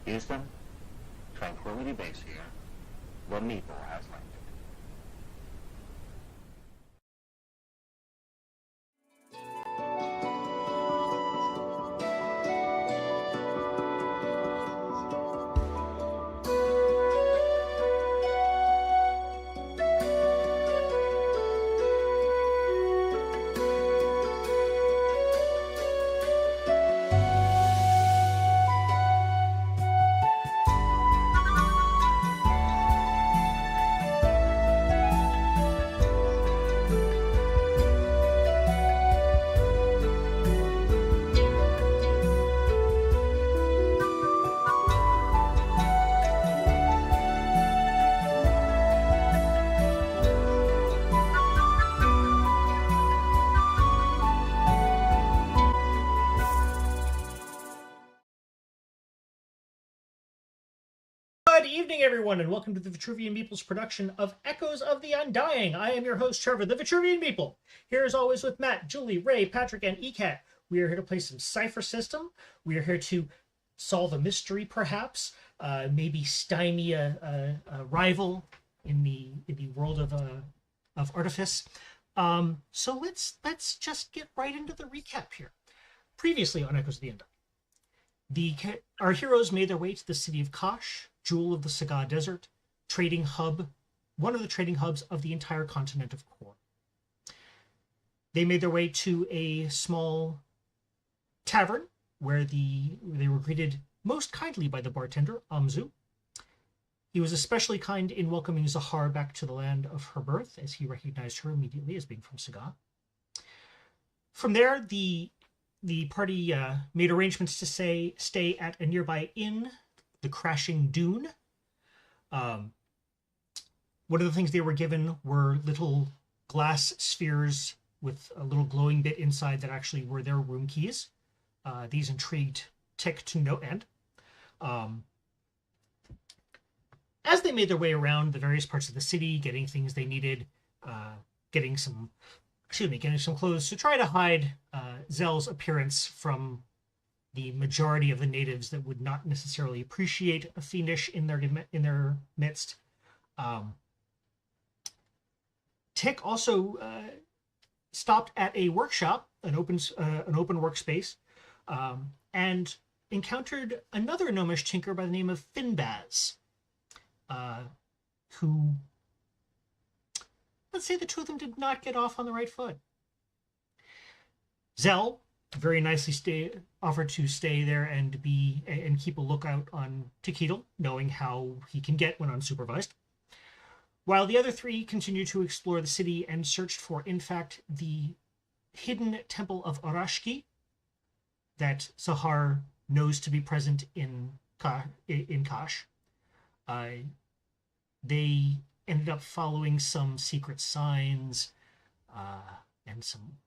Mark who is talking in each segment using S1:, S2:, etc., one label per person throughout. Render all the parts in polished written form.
S1: Houston, Tranquility Base here. The Meeple has landed.
S2: Good evening, everyone, and welcome to the Vitruvian Meeple's production of Echoes of the Undying. I am your host, Trevor, the Vitruvian Meeple. Here, as always, with Matt, Julie, Ray, Patrick, and ECAT. We are here to play some CYPHER system. We are here to solve a mystery, perhaps, maybe stymie a rival in the world of artifice. So let's just get right into the recap here. Previously on Echoes of the Undying, our heroes made their way to the city of Kosh, jewel of the Saga Desert, trading hub, one of the trading hubs of the entire continent of Kor. They made their way to a small tavern where they were greeted most kindly by the bartender, Amzu. He was especially kind in welcoming Zahar back to the land of her birth, as he recognized her immediately as being from Saga. From there, the party made arrangements to stay at a nearby inn, the Crashing Dune. One of the things they were given were little glass spheres with a little glowing bit inside that actually were their room keys. These intrigued Tick to no end. As they made their way around the various parts of the city, getting things they needed, getting some clothes to try to hide Xel's appearance from the majority of the natives that would not necessarily appreciate a fiendish in their midst. Tick also stopped at a workshop, an open workspace, and encountered another gnomish tinker by the name of Finbaz, who, let's say, the two of them did not get off on the right foot. Xel very nicely offered to stay there and keep a lookout on Ti'Keedl, knowing how he can get when unsupervised. While the other three continued to explore the city and searched for, in fact, the hidden Temple of Erashki that Zahar knows to be present in Kosh. They ended up following some secret signs and some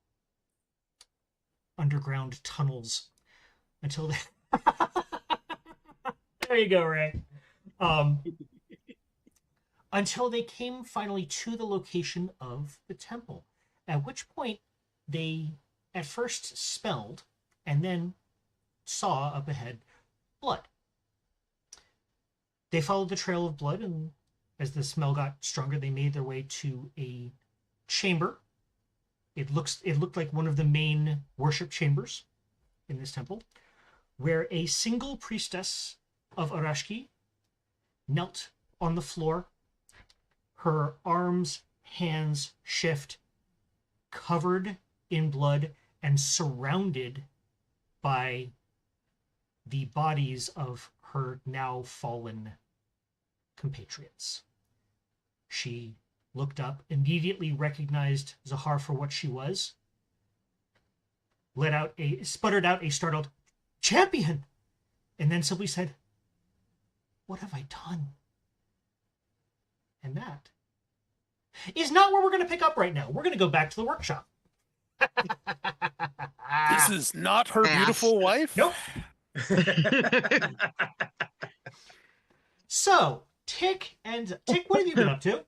S2: underground tunnels until they... There you go, Ray. Until they came finally to the location of the temple, at which point they at first smelled and then saw up ahead blood. They followed the trail of blood, and as the smell got stronger, they made their way to a chamber. It looked like one of the main worship chambers in this temple, where a single priestess of Erashki knelt on the floor, her arms, hands shift, covered in blood and surrounded by the bodies of her now fallen compatriots. She looked up, immediately recognized Zahar for what she was, sputtered out a startled "Champion!" and then simply said, "What have I done?" And that is not where we're going to pick up right now. We're going to go back to the workshop.
S3: This is not her beautiful wife?
S2: Nope. So, Tick, what have you been up to?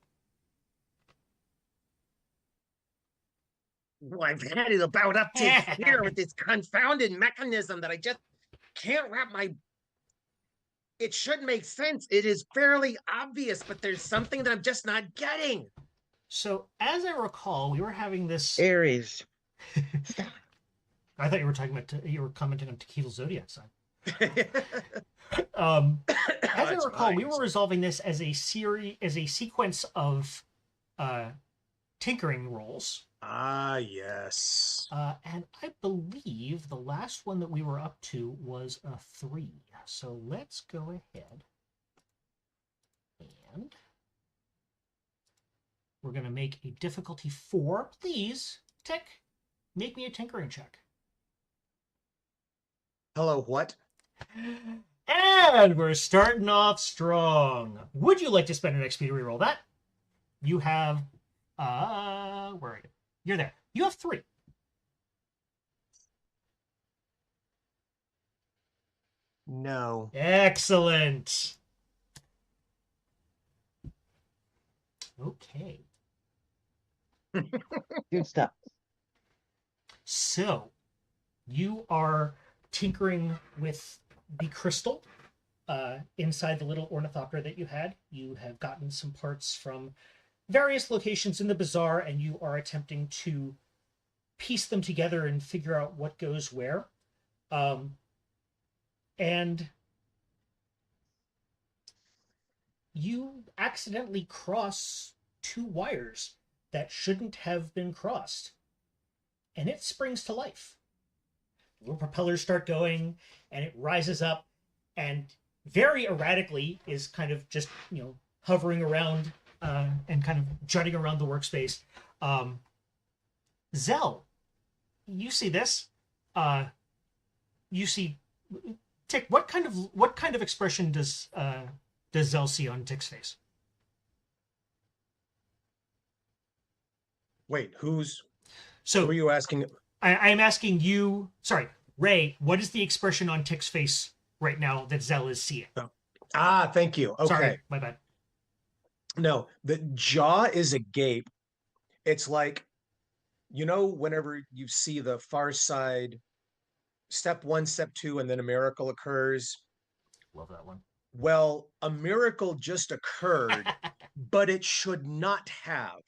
S4: Well, I've had it about up to here with this confounded mechanism that I just can't wrap my It should make sense. It is fairly obvious, but there's something that I'm just not getting.
S2: So, as I recall, we were having this.
S5: Aries.
S2: I thought you were talking about. You were commenting on Ti'Keedl's zodiac sign. As I
S4: That's
S2: recall, we
S4: fine.
S2: were resolving this as a sequence of tinkering rolls.
S4: Ah, yes.
S2: And I believe the last one that we were up to was a 3. So let's go ahead and we're going to make a difficulty 4. Please, Tick, make me a tinkering check.
S4: Hello, what?
S2: And we're starting off strong. Would you like to spend an XP to reroll that? You have, where are you? You're there. You have 3.
S4: No.
S2: Excellent. Okay.
S5: Good stuff.
S2: So, you are tinkering with the crystal inside the little ornithopter that you had. You have gotten some parts from various locations in the bazaar, and you are attempting to piece them together and figure out what goes where. And you accidentally cross 2 wires that shouldn't have been crossed. And it springs to life. The little propellers start going, and it rises up, and very erratically is kind of just, hovering around and kind of jutting around the workspace. Xel, you see this. You see Tick. What kind of expression does Xel see on Tick's face?
S4: Wait, who
S2: So
S4: are you asking?
S2: I'm asking you. Sorry, Ray. What is the expression on Tick's face right now that Xel is seeing?
S4: Ah, thank you. Okay.
S2: Sorry, my bad.
S4: No, the jaw is agape. It's like, whenever you see the far side, step 1, step 2, and then a miracle occurs.
S2: Love that one.
S4: Well, a miracle just occurred, but it should not have.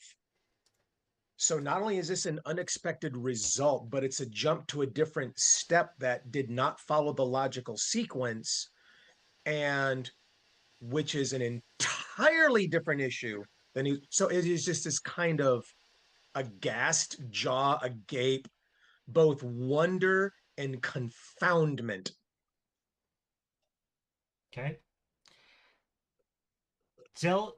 S4: So not only is this an unexpected result, but it's a jump to a different step that did not follow the logical sequence, and which is an entirely different issue than you. So it is just this kind of aghast, jaw agape, both wonder and confoundment.
S2: Okay. Xel,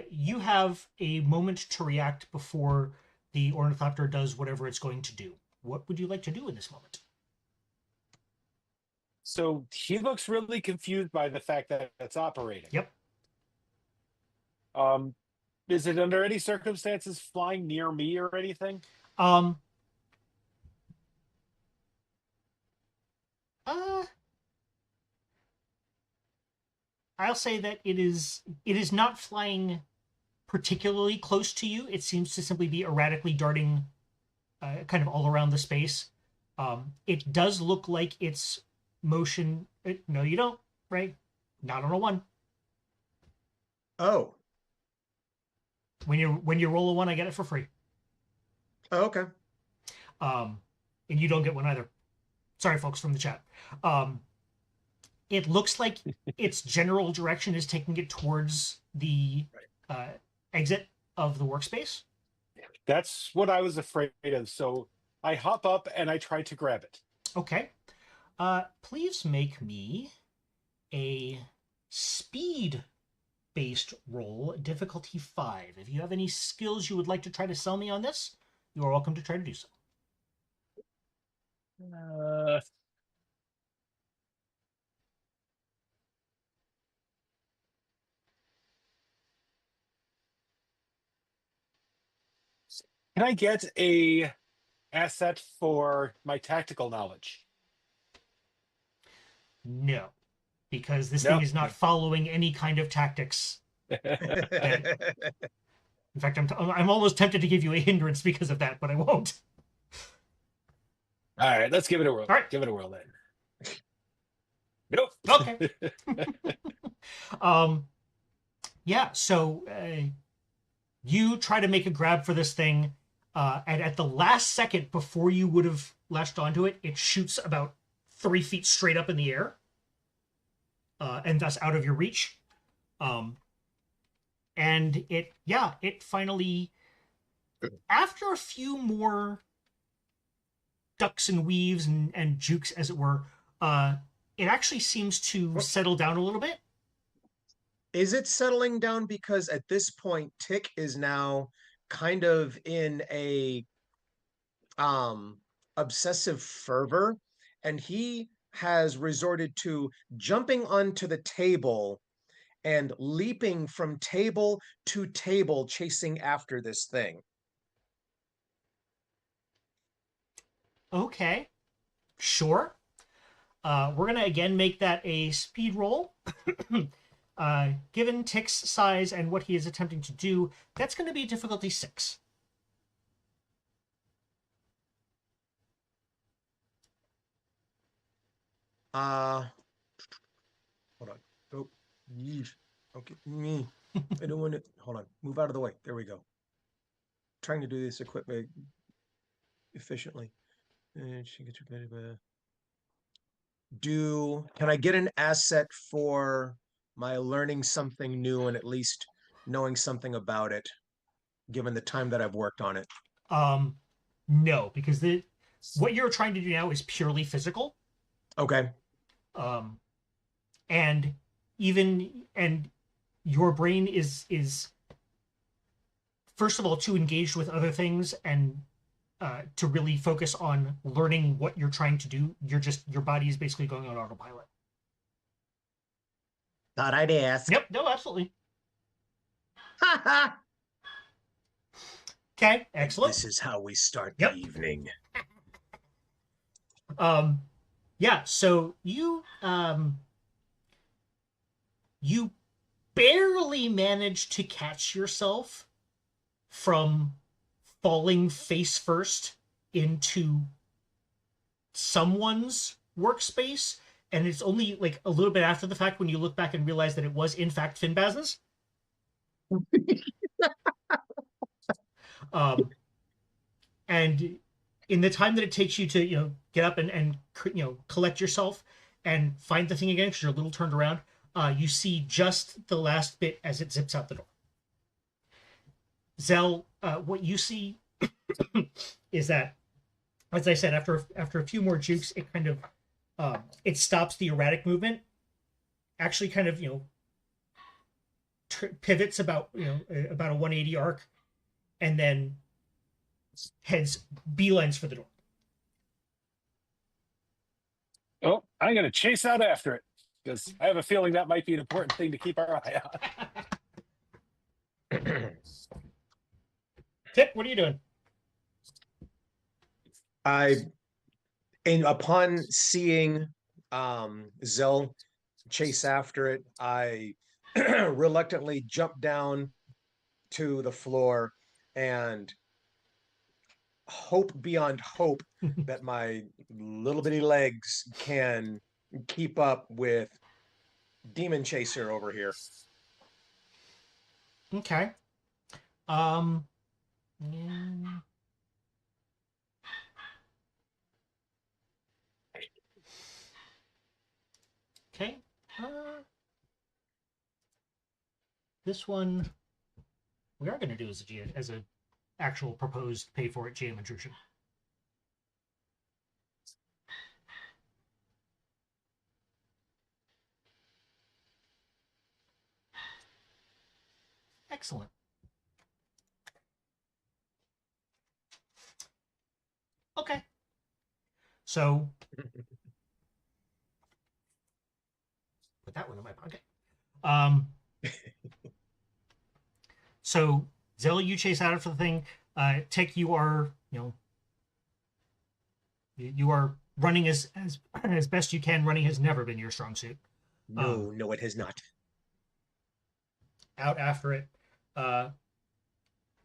S2: you have a moment to react before the ornithopter does whatever it's going to do. What would you like to do in this moment?
S3: So he looks really confused by the fact that it's operating.
S2: Yep.
S3: Is it under any circumstances flying near me or anything?
S2: I'll say that it is not flying particularly close to you. It seems to simply be erratically darting kind of all around the space. It does look like its motion. No, you don't, right? Not on a 1.
S4: Oh.
S2: When you roll a 1, I get it for free.
S4: Oh, okay.
S2: And you don't get one either. Sorry, folks from the chat. It looks like its general direction is taking it towards the exit of the workspace.
S3: That's what I was afraid of. So I hop up and I try to grab it.
S2: Okay. Please make me a speed-based roll, difficulty 5. If you have any skills you would like to try to sell me on this, you are welcome to try to do so.
S3: Can I get a asset for my tactical knowledge?
S2: No, because this
S3: No.
S2: thing is not following any kind of tactics. In fact, I'm almost tempted to give you a hindrance because of that, but I won't.
S3: All right, let's give it a whirl.
S2: All right.
S3: Give it a whirl then. Nope.
S2: Okay. Yeah, so you try to make a grab for this thing, and at the last second before you would have lashed onto it, it shoots about 3 feet straight up in the air, and thus out of your reach. And it finally, after a few more ducks and weaves and jukes, as it were, it actually seems to settle down a little bit.
S4: Is it settling down? Because at this point, Tick is now kind of in a obsessive fervor, and he has resorted to jumping onto the table and leaping from table to table, chasing after this thing.
S2: Okay, sure. We're gonna again make that a speed roll. Given Tick's size and what he is attempting to do, that's going to be difficulty 6.
S4: Hold on. Oh, yeesh. Okay, me. I don't want to. Hold on. Move out of the way. There we go. Trying to do this equipment efficiently. And she gets can I get an asset for my learning something new and at least knowing something about it, given the time that I've worked on it?
S2: No, because what you're trying to do now is purely physical.
S4: Okay.
S2: And your brain is first of all too engaged with other things and to really focus on learning what you're trying to do. Your body is basically going on autopilot.
S4: Thought I'd ask.
S2: Yep. No, absolutely.
S4: Ha ha!
S2: Okay. Excellent.
S4: This is how we start
S2: Yep.
S4: the evening.
S2: Yeah. So you barely manage to catch yourself from falling face first into someone's workspace, and it's only like a little bit after the fact when you look back and realize that it was in fact Finbaz's. And in the time that it takes you to get up and collect yourself and find the thing again because you're a little turned around, you see just the last bit as it zips out the door. Xel, what you see is that, as I said, after a few more jukes, it kind of it stops the erratic movement. Actually, kind of pivots about about a 180 arc, and then heads beelines for the door.
S3: Oh, I'm going to chase out after it because I have a feeling that might be an important thing to keep our eye on.
S2: Tip, what are you doing?
S4: Upon seeing Zell chase after it, I reluctantly jump down to the floor and hope beyond hope that my little bitty legs can keep up with Demon Chaser over here.
S2: Okay. Yeah. Okay. This one we are going to do as a actual proposed pay for it GM intrusion. Excellent. Okay. So put that one in my pocket. So Zella, you chase out for the thing. Tick, you are you are running as best you can. Running has never been your strong suit.
S4: No, it has not.
S2: Out after it.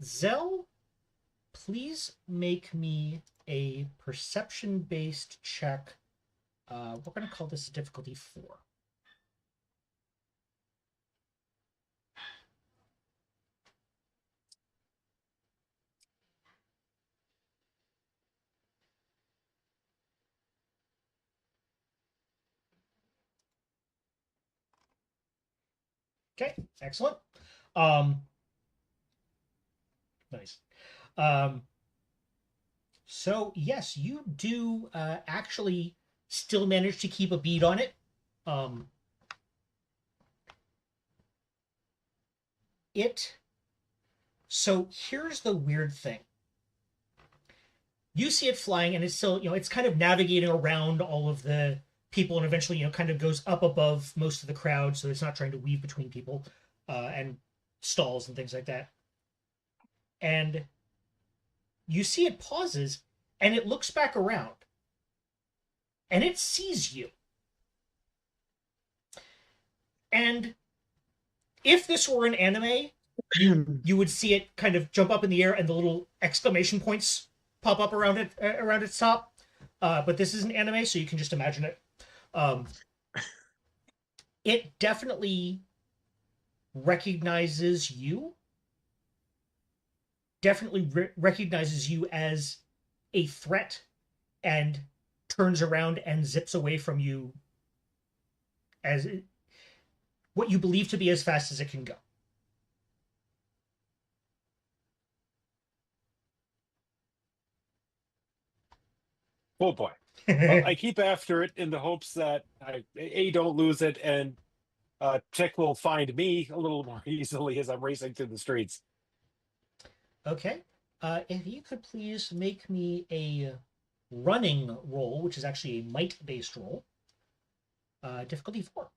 S2: Zell, please make me a perception-based check We're going to call this difficulty 4. Okay, excellent. Nice. So yes, you do actually still manage to keep a bead on it. So here's the weird thing. You see it flying, and it's still, it's kind of navigating around all of the people, and eventually, kind of goes up above most of the crowd, so it's not trying to weave between people and stalls and things like that. And you see it pauses, and it looks back around, and it sees you. And if this were an anime, you would see it kind of jump up in the air, and the little exclamation points pop up around it, around its top. But this is an anime, so you can just imagine it. It definitely recognizes you. Definitely recognizes you as a threat, and turns around and zips away from you as what you believe to be as fast as it can go.
S3: Oh boy. Well, I keep after it in the hopes that I don't lose it, and Tick will find me a little more easily as I'm racing through the streets.
S2: Okay. If you could please make me a running roll, which is actually a might-based roll. Difficulty 4.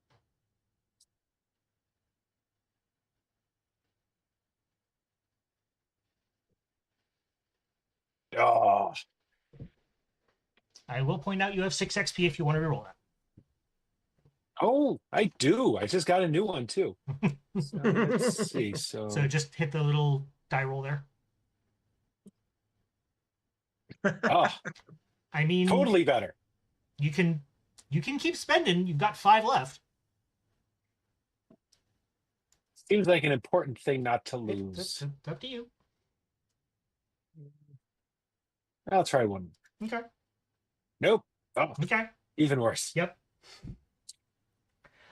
S3: Oh,
S2: I will point out you have 6 XP if you want to reroll that.
S3: oh, I do. I just got a new one too. So, let's see. So
S2: just hit the little die roll there.
S3: oh,
S2: I mean,
S3: totally better.
S2: You can keep spending. You've got 5 left.
S3: Seems like an important thing not to
S2: It's
S3: lose.
S2: up to you.
S3: I'll try one.
S2: Okay.
S3: Nope. Oh,
S2: Okay.
S3: even worse.
S2: Yep.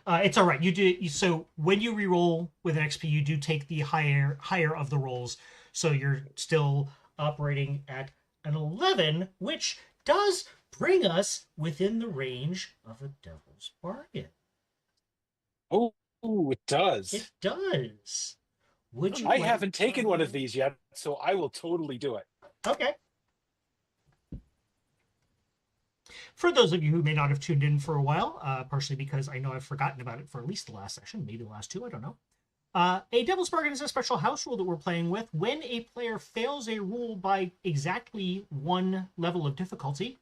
S2: It's all right. So when you reroll with an XP, you do take the higher of the rolls. So you're still operating at an 11, which does bring us within the range of a devil's bargain.
S3: Oh, it does.
S2: It does. Would you?
S3: I haven't taken one of these yet, so I will totally do it.
S2: Okay. For those of you who may not have tuned in for a while, partially because I know I've forgotten about it for at least the last session, maybe the last 2, I don't know. A Devil's Bargain is a special house rule that we're playing with. When a player fails a rule by exactly 1 level of difficulty,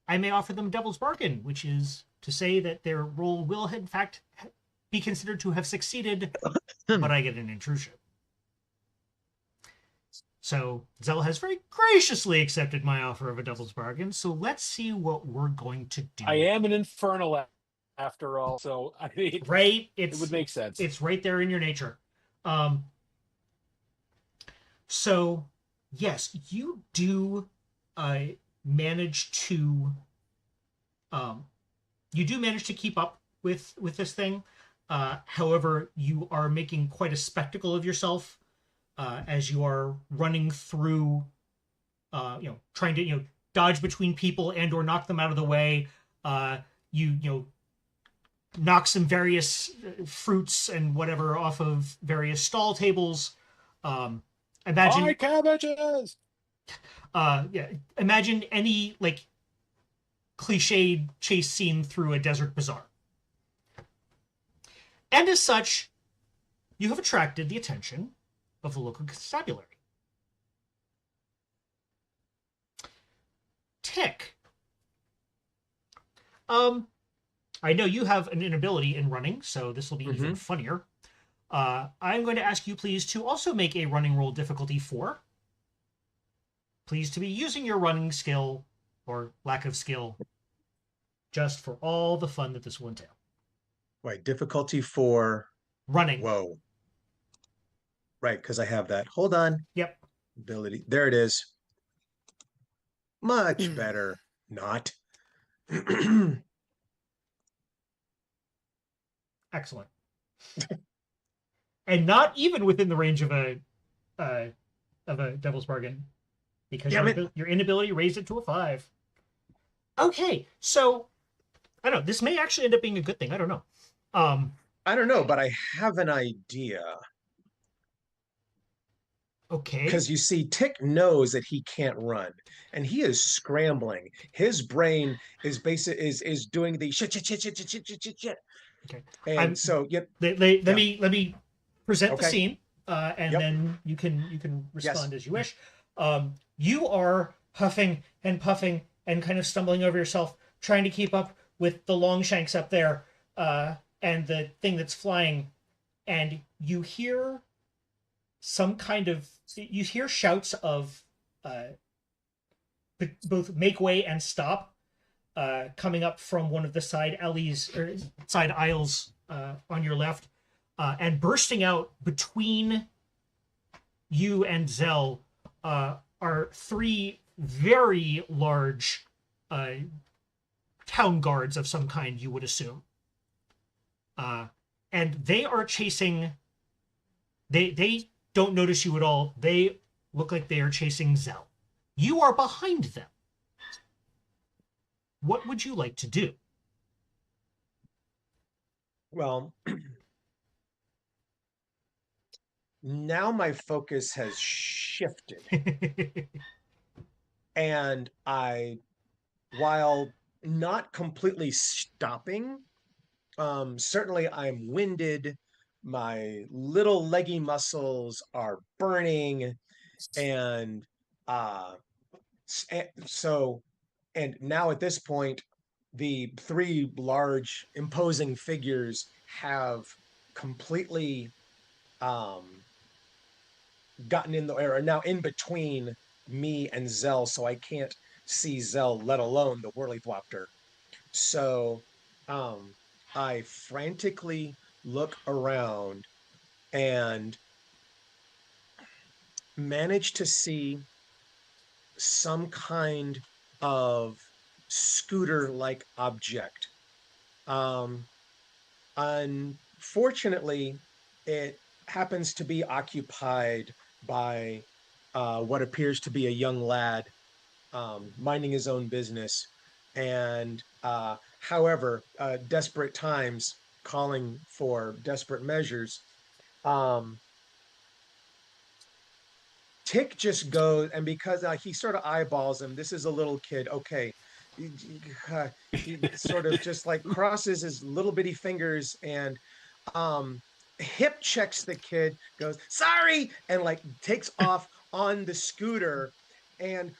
S2: I may offer them Devil's Bargain, which is to say that their roll will, in fact, be considered to have succeeded, but I get an intrusion. So Xel has very graciously accepted my offer of a Devil's Bargain, so let's see what we're going to do.
S3: I am an infernal after all, so I mean,
S2: right?
S3: It would make sense.
S2: It's right there in your nature. So yes, you do manage to keep up with this thing. However, you are making quite a spectacle of yourself as you are running through, trying to dodge between people and or knock them out of the way. You knock some various fruits and whatever off of various stall tables. Imagine
S3: my cabbages.
S2: Imagine any cliched chase scene through a desert bazaar. And as such, you have attracted the attention of the local constabulary. Tick. I know you have an inability in running, so this will be even funnier. I'm going to ask you, please, to also make a running roll difficulty 4. Please to be using your running skill, or lack of skill, just for all the fun that this will entail.
S4: Right, difficulty for
S2: Running.
S4: whoa. Right, because I have that. Hold on.
S2: Yep.
S4: Ability. There it is. Much better. Not.
S2: Excellent. And not even within the range of a devil's bargain, because your inability raised it to a 5. Okay, so I don't know. This may actually end up being a good thing. I don't know.
S4: I don't know, but I have an idea.
S2: Okay.
S4: Because you see, Tick knows that he can't run, and he is scrambling. His brain is is doing the shit.
S2: Okay.
S4: And so, yep.
S2: Let me present the scene, and then you can respond as you wish. You are huffing and puffing and kind of stumbling over yourself, trying to keep up with the Longshanks up there, and the thing that's flying, and you hear shouts of both make way and stop coming up from one of the side alleys or side aisles on your left, and bursting out between you and Xel are 3 very large town guards of some kind, you would assume, and they are chasing. They don't notice you at all. They look like they are chasing Xel. You are behind them. What would you like to do?
S4: Well, now my focus has shifted. And while not completely stopping, certainly I'm winded. My little leggy muscles are burning, and and now at this point, the 3 large imposing figures have completely gotten in the air, are now in between me and Xel, so I can't see Xel, let alone the Whirlythwopter. So I frantically look around and manage to see some kind of scooter-like object. Unfortunately, it happens to be occupied by what appears to be a young lad minding his own business. And however, desperate times calling for desperate measures. Tick just goes, and because he sort of eyeballs him, this is a little kid. Okay, he sort of just like crosses his little bitty fingers and hip checks the kid, goes sorry, and like takes off on the scooter. And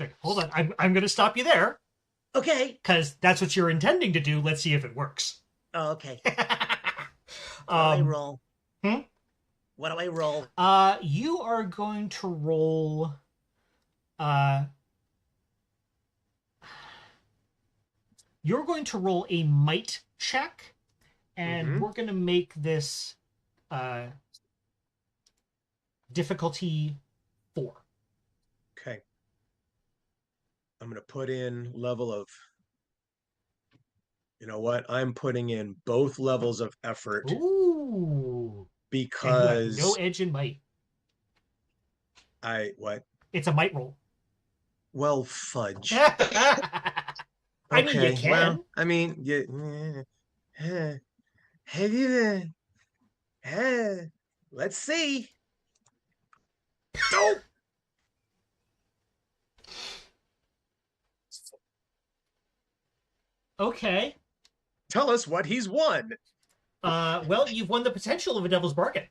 S2: Okay, hold on, I'm going to stop you there.
S4: Okay,
S2: because that's what you're intending to do. Let's see if it works.
S4: Oh, okay. What do I roll? What do I roll?
S2: You are going to roll. You're going to roll a might check, and we're going to make this difficulty 4.
S4: Okay. I'm going to put in level of. You know what? I'm putting in both levels of effort.
S2: Ooh.
S4: Because
S2: and you have no edge in might.
S4: What?
S2: It's a might roll.
S4: Well, fudge.
S2: I mean, you can.
S4: Well, I mean, let's see. Nope.
S2: Okay.
S4: Tell us what he's won.
S2: Well, you've won the potential of a devil's bargain.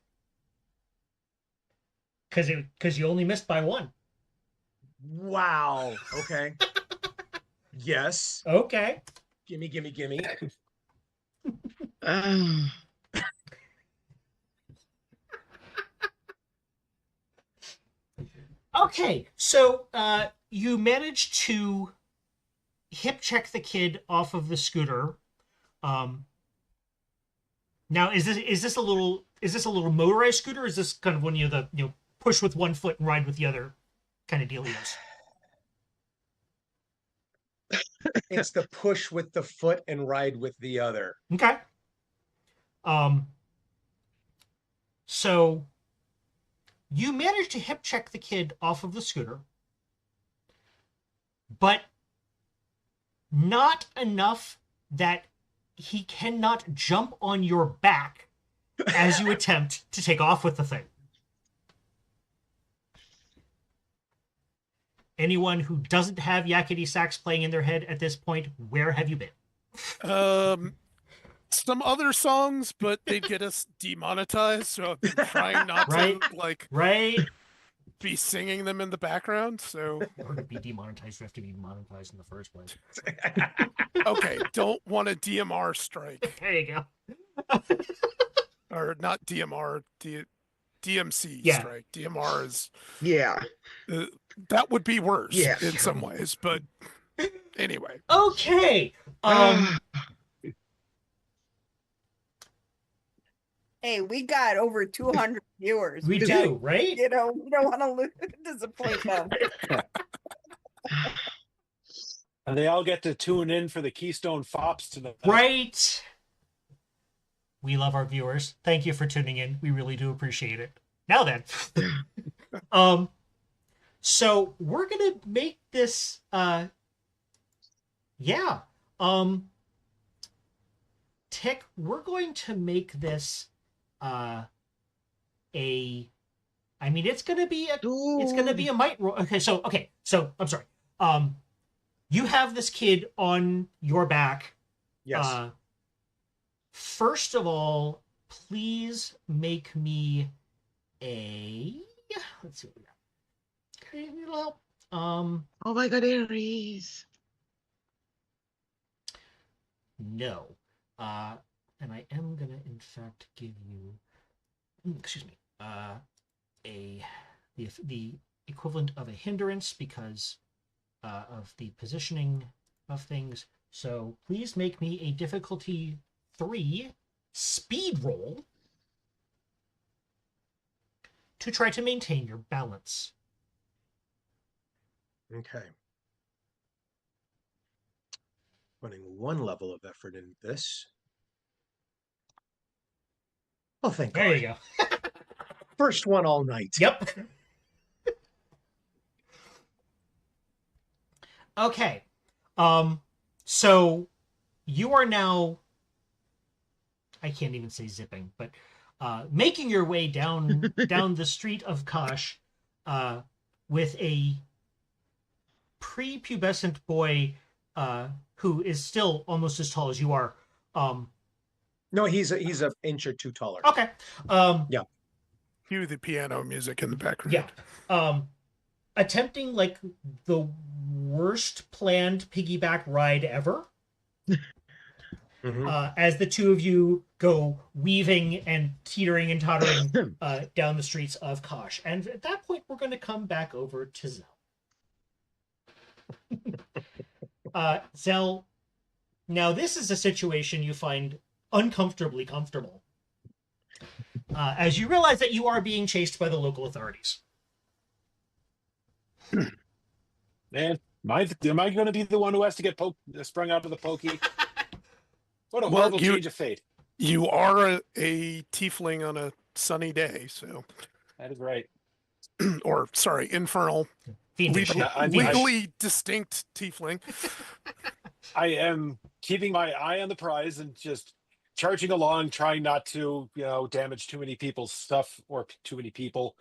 S2: Because you only missed by 1.
S4: Wow. Okay. Yes.
S2: Okay.
S4: Gimme.
S2: Okay, so you managed to hip check the kid off of the scooter. Now is this a little motorized scooter? Or is this kind of one of the push with one foot and ride with the other kind of dealios?
S4: It's the push with the foot and ride with the other.
S2: Okay. So you manage to hip check the kid off of the scooter, but not enough that he cannot jump on your back as you attempt to take off with the thing. Anyone who doesn't have yakety sax playing in their head at this point, where have you been?
S5: Some other songs, but they'd get us demonetized, so I've been trying not
S2: Right.
S5: to be singing them in the background. So
S2: In order to be demonetized, you have to be monetized in the first place.
S5: okay, don't want a DMR strike,
S2: There you go.
S5: or not DMR, DMC
S2: Yeah.
S5: strike. DMR is
S6: Yeah.
S5: that would be worse
S6: Yes.
S5: in some ways, but anyway.
S2: Okay.
S7: Hey, we got over 200 viewers.
S2: We
S7: got-
S2: do, right?
S7: You know, we don't want to disappoint them.
S3: And they all get to tune in for the Keystone Fops tonight.
S2: Right. We love our viewers. Thank you for tuning in. We really do appreciate it. Now then. So we're gonna make this Tick, we're going to make this it's gonna be a might roll. Okay, so I'm sorry. You have this kid on your back.
S4: Yes.
S2: First of all, please make me a. Let's see what we got. Okay, it'll help.
S6: Oh my God, Aries.
S2: No. And I am gonna, in fact, give you. Excuse me. The equivalent of a hindrance because of the positioning of things. So please make me a difficulty 3 speed roll to try to maintain your balance.
S4: Okay. Putting one level of effort into this. Oh, thank God.
S2: There you go.
S4: First one all night.
S2: Yep. Okay. So you are now, I can't even say zipping, but making your way down the street of Kosh with a prepubescent boy who is still almost as tall as you are.
S4: No, he's an inch or two taller.
S2: Okay.
S5: Cue the piano music in the background.
S2: Yeah. Attempting like the worst planned piggyback ride ever. As the two of you go weaving and teetering and tottering down the streets of Kosh. And at that point, we're going to come back over to Xel. Xel, now this is a situation you find uncomfortably comfortable. As you realize that you are being chased by the local authorities.
S3: Man, am I going to be the one who has to get sprung out of the pokey? What a
S5: Well,
S3: horrible change of fate.
S5: You are a tiefling on a sunny day, so
S3: That is right.
S5: or sorry, infernal,
S2: Fiendish.
S5: legally distinct tiefling.
S3: I am keeping my eye on the prize and just charging along, trying not to, damage too many people's stuff or too many people,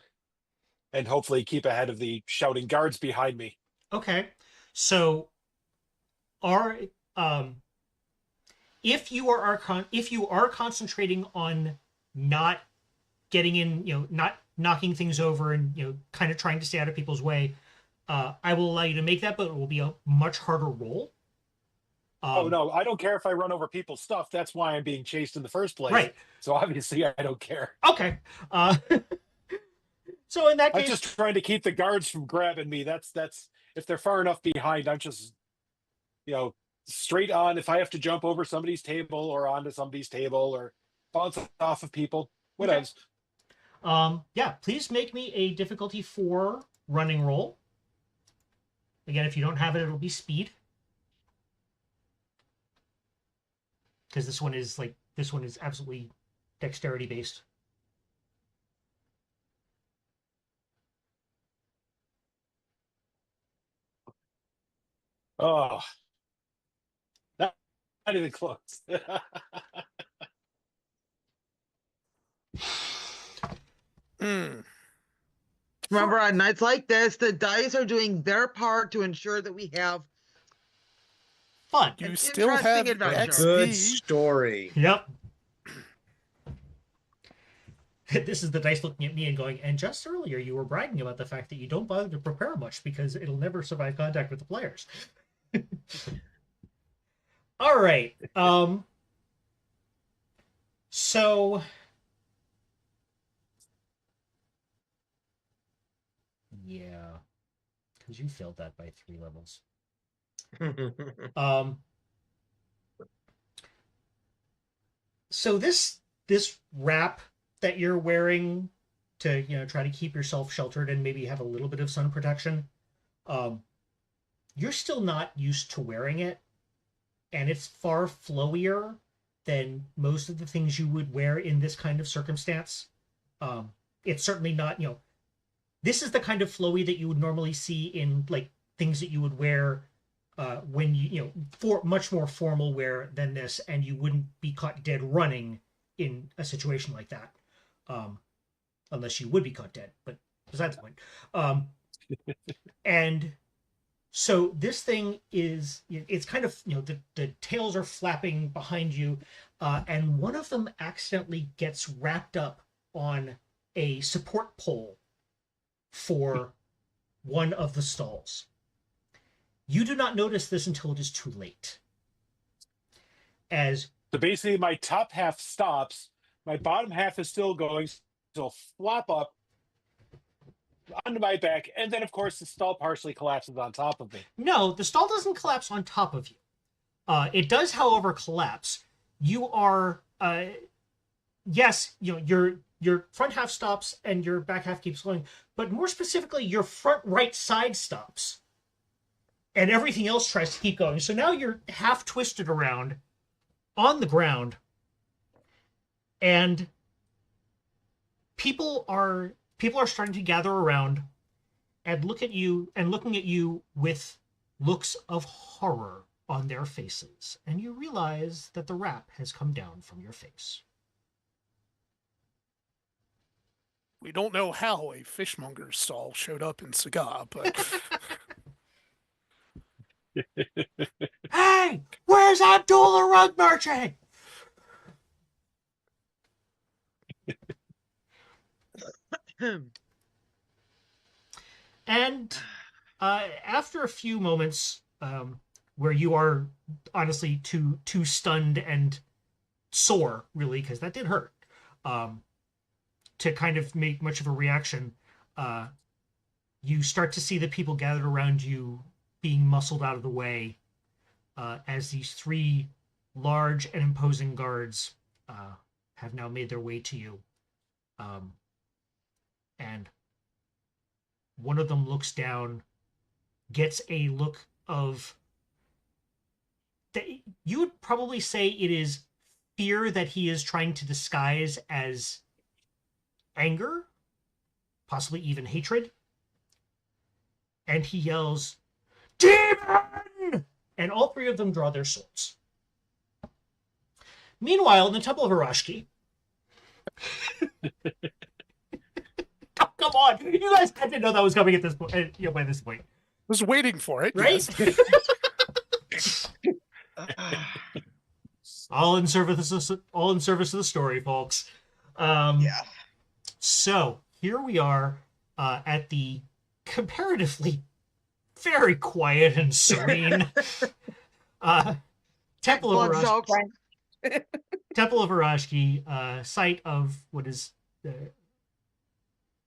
S3: and hopefully keep ahead of the shouting guards behind me.
S2: Okay. So if you are concentrating on not getting in, not knocking things over and kind of trying to stay out of people's way, I will allow you to make that, but it will be a much harder roll.
S3: Oh no, I don't care if I run over people's stuff. That's why I'm being chased in the first place.
S2: Right.
S3: So obviously I don't care.
S2: Okay. So in that
S3: I'm
S2: case,
S3: just trying to keep the guards from grabbing me. That's if they're far enough behind, I'm just straight on. If I have to jump over somebody's table or onto somebody's table or bounce off of people, what
S2: Okay.
S3: else?
S2: Yeah, please make me a difficulty 4 running roll. Again, if you don't have it, it'll be speed. Because this one is absolutely dexterity based.
S3: Oh, not even close.
S6: Remember, on nights like this, the dice are doing their part to ensure that we have
S2: Fun.
S5: You
S6: an
S5: still
S6: interesting
S5: have
S6: adventure.
S4: Good
S5: XP.
S4: story.
S2: Yep. This is the dice looking at me and going, and just earlier you were bragging about the fact that you don't bother to prepare much because it'll never survive contact with the players. All right. So yeah, because you failed that by 3 levels. So this wrap that you're wearing to try to keep yourself sheltered and maybe have a little bit of sun protection, you're still not used to wearing it, and it's far flowier than most of the things you would wear in this kind of circumstance. It's certainly not, this is the kind of flowy that you would normally see in like things that you would wear when for much more formal wear than this, and you wouldn't be caught dead running in a situation like that, unless you would be caught dead. But besides the point, and so this thing it's kind of the tails are flapping behind you, and one of them accidentally gets wrapped up on a support pole for one of the stalls. You do not notice this until it is too late.
S3: So basically my top half stops, my bottom half is still going, so I'll flop up onto my back, and then of course the stall partially collapses on top of me.
S2: No, the stall doesn't collapse on top of you. It does, however, collapse. You are, yes, your front half stops and your back half keeps going, but more specifically, your front right side stops. And everything else tries to keep going. So now you're half twisted around on the ground, and people are starting to gather around and looking at you with looks of horror on their faces. And you realize that the wrap has come down from your face.
S5: We don't know how a fishmonger's stall showed up in Saga, but
S2: Hey, where's Abdul the rug merchant? And after a few moments, where you are honestly too stunned and sore, really, because that did hurt, to kind of make much of a reaction, you start to see the people gathered around you being muscled out of the way, as these 3 large and imposing guards have now made their way to you. And one of them looks down, gets a look of... You would probably say it is fear that he is trying to disguise as anger, possibly even hatred. And he yells, "Demon!" And all 3 of them draw their swords. Meanwhile, in the Temple of Erashki... Oh, come on! You guys had to know that was coming at this point. By this point,
S5: was waiting for it,
S2: right?
S5: Yes.
S2: all in service of the story, folks.
S7: Yeah.
S2: So here we are at the comparatively very quiet and serene Temple of Erashki. Temple of Erashki, site of what is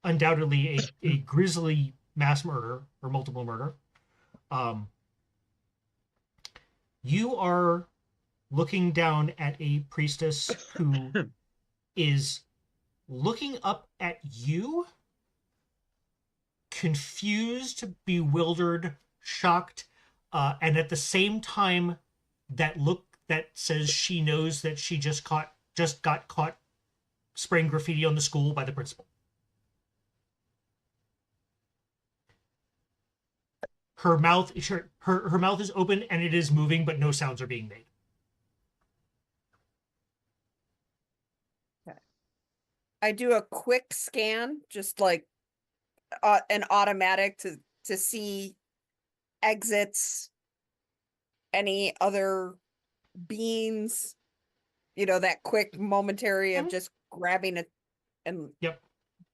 S2: undoubtedly a grisly mass murder or multiple murder. You are looking down at a priestess who is looking up at you, confused, bewildered, shocked, and at the same time, that look that says she knows that she just got caught spraying graffiti on the school by the principal. Her mouth is open and it is moving, but no sounds are being made.
S7: I do a quick scan, just like an automatic to see exits, any other beans, that quick momentary of just grabbing it and
S2: Yep.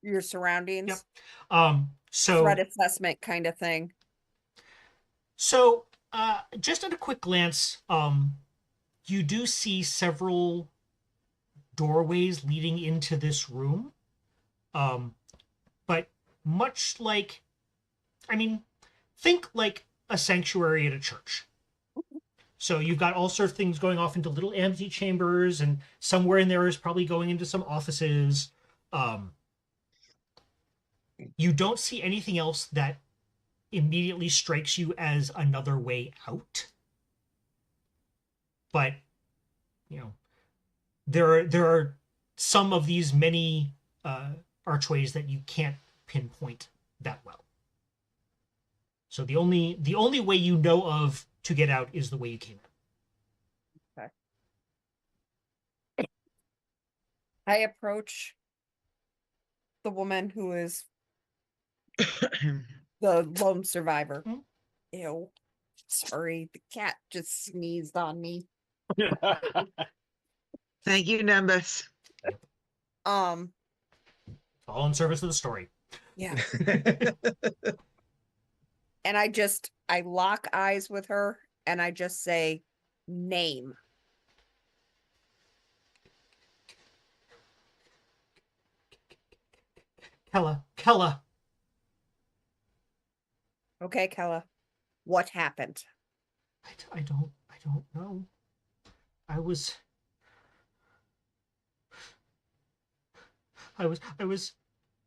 S7: your surroundings.
S2: Yep. So
S7: threat assessment kind of thing.
S2: So just at a quick glance, you do see several doorways leading into this room. But much like, think like a sanctuary at a church. So you've got all sorts of things going off into little antechambers, and somewhere in there is probably going into some offices. You don't see anything else that immediately strikes you as another way out. But, there are some of these many archways that you can't pinpoint that well. So the only way you know of to get out is the way you came in.
S7: Okay. I approach the woman who is the lone survivor.
S2: Hmm?
S7: Ew. Sorry, the cat just sneezed on me.
S6: Thank you, Nimbus.
S2: All in service of the story.
S7: Yeah. And I lock eyes with her and I just say, name.
S2: Kella.
S7: Okay, Kella. What happened?
S2: I don't know. I was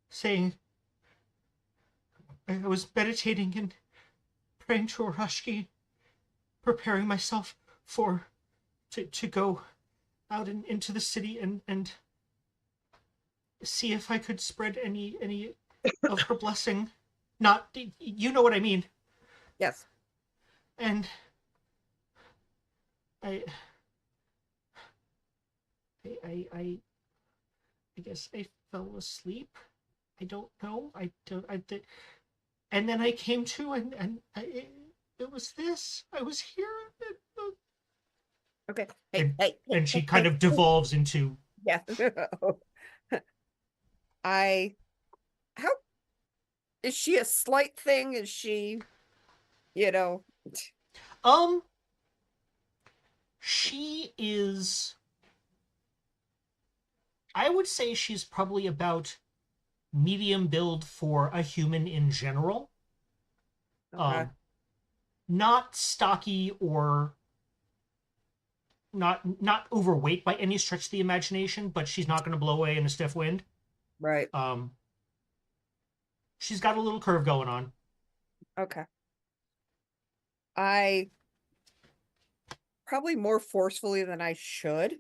S2: saying, I was meditating and praying to Erashki, preparing myself to go out into the city and see if I could spread any of her blessing. Not, you know what I mean.
S7: Yes.
S2: And I guess I fell asleep. I don't know. And then I came to and it was this. I was here.
S7: Okay.
S2: And she kind of devolves into.
S7: Yeah. How is she a slight thing? Is she,
S2: She is, I would say she's probably about medium build for a human in general.
S7: Okay.
S2: Not stocky or not overweight by any stretch of the imagination, but she's not going to blow away in a stiff wind.
S7: Right.
S2: She's got a little curve going on.
S7: Okay. I probably more forcefully than I should,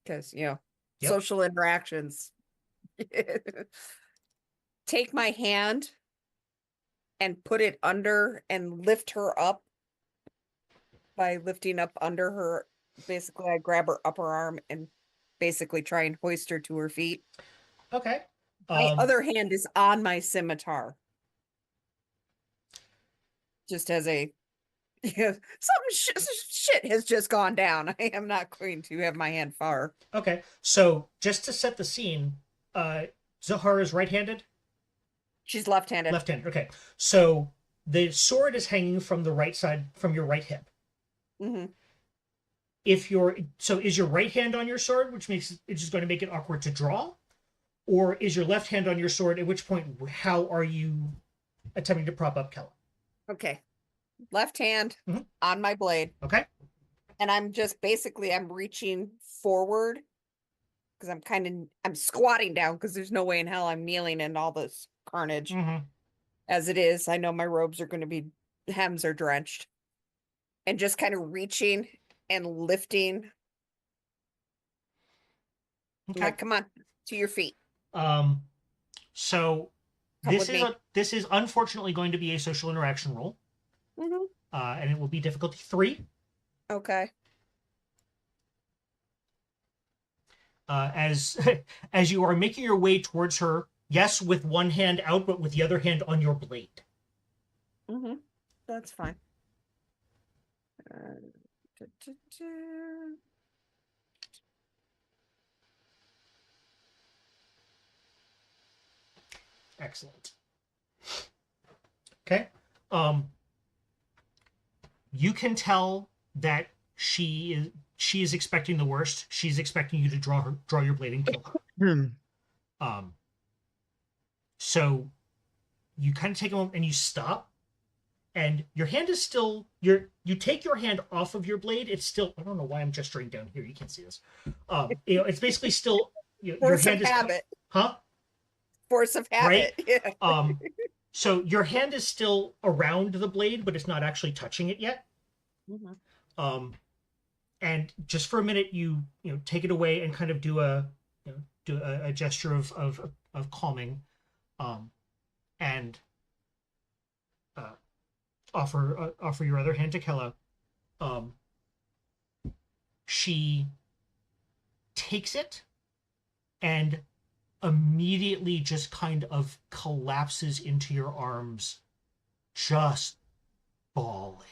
S7: because,
S2: Yep.
S7: social interactions. Take my hand and put it under and lift her up by lifting up under her. Basically, I grab her upper arm and basically try and hoist her to her feet.
S2: Okay.
S7: My other hand is on my scimitar. Just as a, shit has just gone down. I am not going to have my hand far.
S2: Okay. So just to set the scene, Zahar is right-handed?
S7: She's left-handed.
S2: Left-handed. Okay. So the sword is hanging from the right side, from your right hip.
S7: Mm-hmm.
S2: Is your right hand on your sword, which makes it's just going to make it awkward to draw? Or is your left hand on your sword, at which point, how are you attempting to prop up Kella?
S7: Okay. Left hand on my blade.
S2: Okay.
S7: And I'm just basically, I'm reaching forward because I'm squatting down because there's no way in hell I'm kneeling in all this carnage.
S2: Mm-hmm.
S7: As it is, I know my robes are going to be, hems are drenched. And just kind of reaching and lifting.
S2: Okay.
S7: Like, come on, to your feet.
S2: So
S7: Come with me.
S2: this is unfortunately going to be a social interaction roll,
S7: Mm-hmm.
S2: and it will be difficulty 3.
S7: Okay.
S2: As as you are making your way towards her, yes, with one hand out, but with the other hand on your blade.
S7: Mm-hmm. That's fine.
S2: Excellent. Okay. You can tell that she is expecting the worst. She's expecting you to draw your blade and kill her. So you kind of take a moment and you stop, and your hand is still you take your hand off of your blade. It's still, I don't know why I'm gesturing down here. You can't see this. It's basically still your hand is
S7: habit.
S2: Huh?
S7: Force of habit.
S2: Right?
S7: Yeah.
S2: So your hand is still around the blade, but it's not actually touching it yet.
S7: Mm-hmm.
S2: And just for a minute, you take it away and kind of do a gesture of calming, and offer your other hand to Kella. She takes it and immediately just kind of collapses into your arms, just bawling.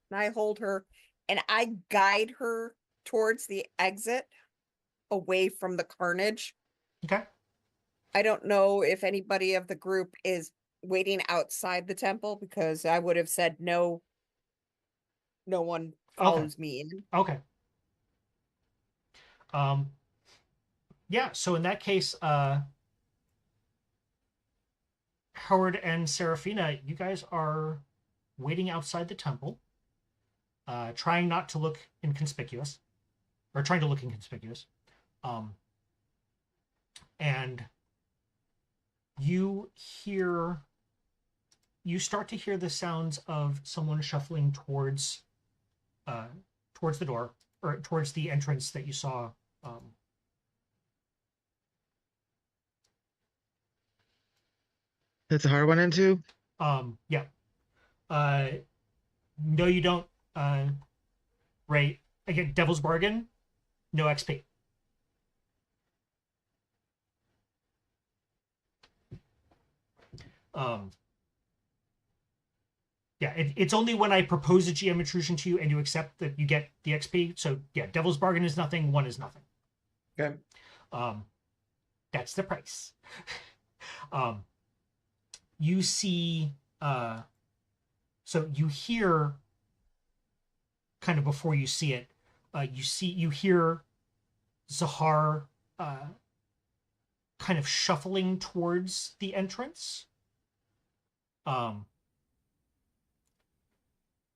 S7: And I hold her and I guide her towards the exit away from the carnage.
S2: Okay.
S7: I don't know if anybody of the group is waiting outside the temple, because I would have said no one follows me in.
S2: Okay. Yeah, so in that case, Hereward and Serafina, you guys are waiting outside the temple, trying not to look inconspicuous, or trying to look inconspicuous. And you start to hear the sounds of someone shuffling towards the door, or towards the entrance that you saw.
S6: That's a hard one into.
S2: Yeah. No, you don't. Right. Again, Devil's Bargain. No XP. Yeah, it's only when I propose a GM intrusion to you and you accept that you get the XP. So yeah, Devil's Bargain is nothing. 1 is nothing.
S4: Okay.
S2: That's the price. You see, so you hear, kind of before you see it, you hear Zahar kind of shuffling towards the entrance.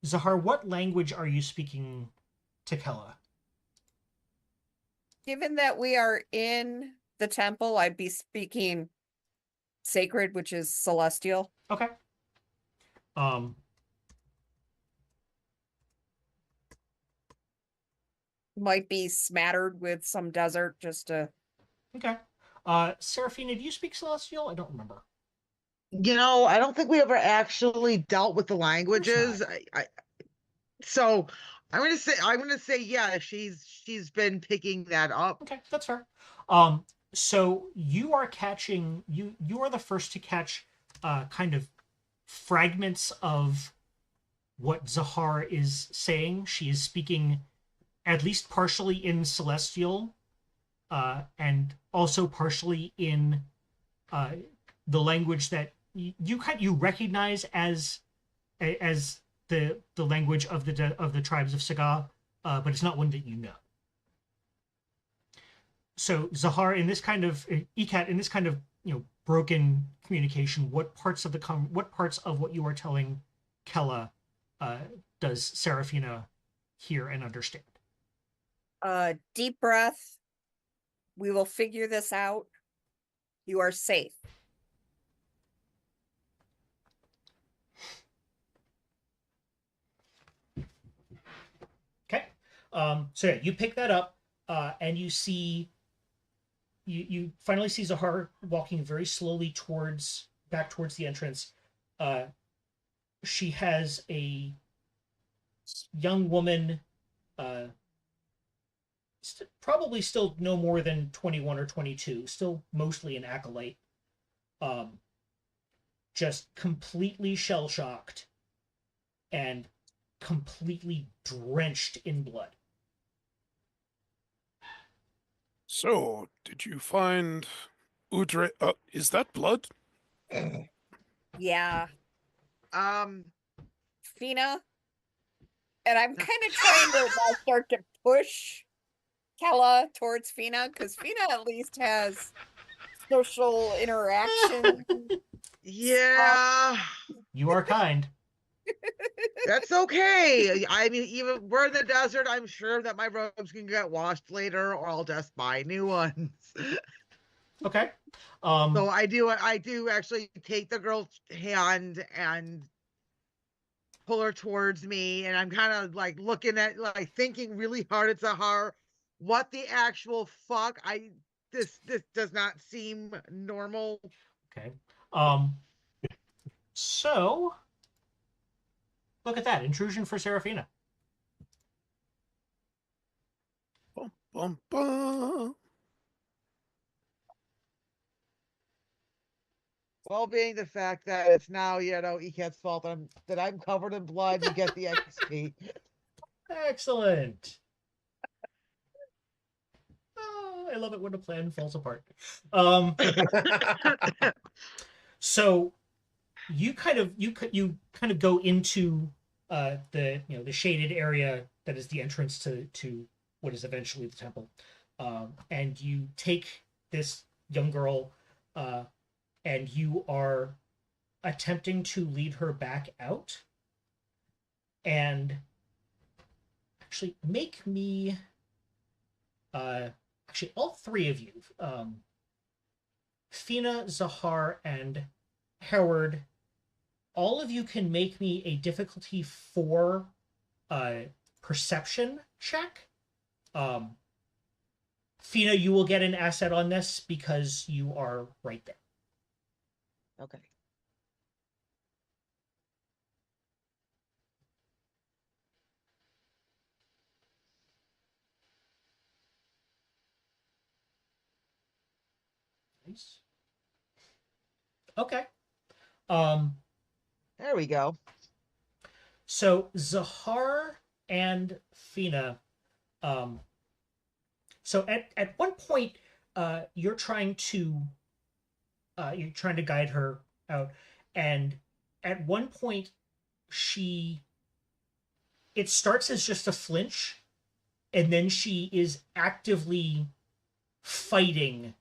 S2: Zahar, what language are you speaking to Kella?
S7: Given that we are in the temple, I'd be speaking sacred, which is celestial.
S2: Okay.
S7: Might be smattered with some desert just to...
S2: Okay. Serafina, do you speak celestial? I don't remember.
S6: I don't think we ever actually dealt with the languages. So I'm gonna say yeah, she's been picking that up.
S2: Okay, that's fair. So you are catching, you are the first to catch kind of fragments of what Zahar is saying. She is speaking at least partially in celestial, and also partially in the language that you recognize as the language of the tribes of Saga, but it's not one that you know. So Zahar, in this kind of Ekat, in this kind of broken communication, what parts of what you are telling Kella does Serafina hear and understand?
S7: Deep breath. We will figure this out. You are safe.
S2: Okay. So yeah, you pick that up, and you see, you finally see Zahar walking very slowly back towards the entrance. She has a young woman, probably still no more than 21 or 22, still mostly an acolyte, just completely shell-shocked and completely drenched in blood.
S5: So, did you find Udre? Is that blood?
S7: Yeah.
S6: Um,
S7: Fina. And I'm kind of trying to now start to push Kella towards Fina, because Fina at least has social interaction.
S6: yeah,
S2: You are kind.
S6: that's okay. I mean, even we're in the desert, I'm sure that my robes can get washed later, or I'll just buy new ones.
S2: Okay.
S6: So I do actually take the girl's hand and pull her towards me, and I'm kind of like looking at, like, thinking really hard at Zahar, what the actual fuck? This does not seem normal.
S2: Okay. So look at that intrusion for Serafina.
S5: Bum, bum, bum.
S6: Well, being the fact that it's now, Ekat's fault that I'm covered in blood, you get the XP.
S2: Excellent. Oh, I love it when a plan falls apart. So you kind of go into the shaded area that is the entrance to what is eventually the temple, and you take this young girl, and you are attempting to lead her back out. And actually, make me all three of you, Fina, Zahar, and Hereward, all of you can make me a difficulty 4 perception check. Fina, you will get an asset on this because you are right there.
S6: Okay.
S2: Nice. Okay.
S6: There we go.
S2: So Zahar and Fina, so at one point, you're trying to guide her out, and at one point it starts as just a flinch, and then she is actively fighting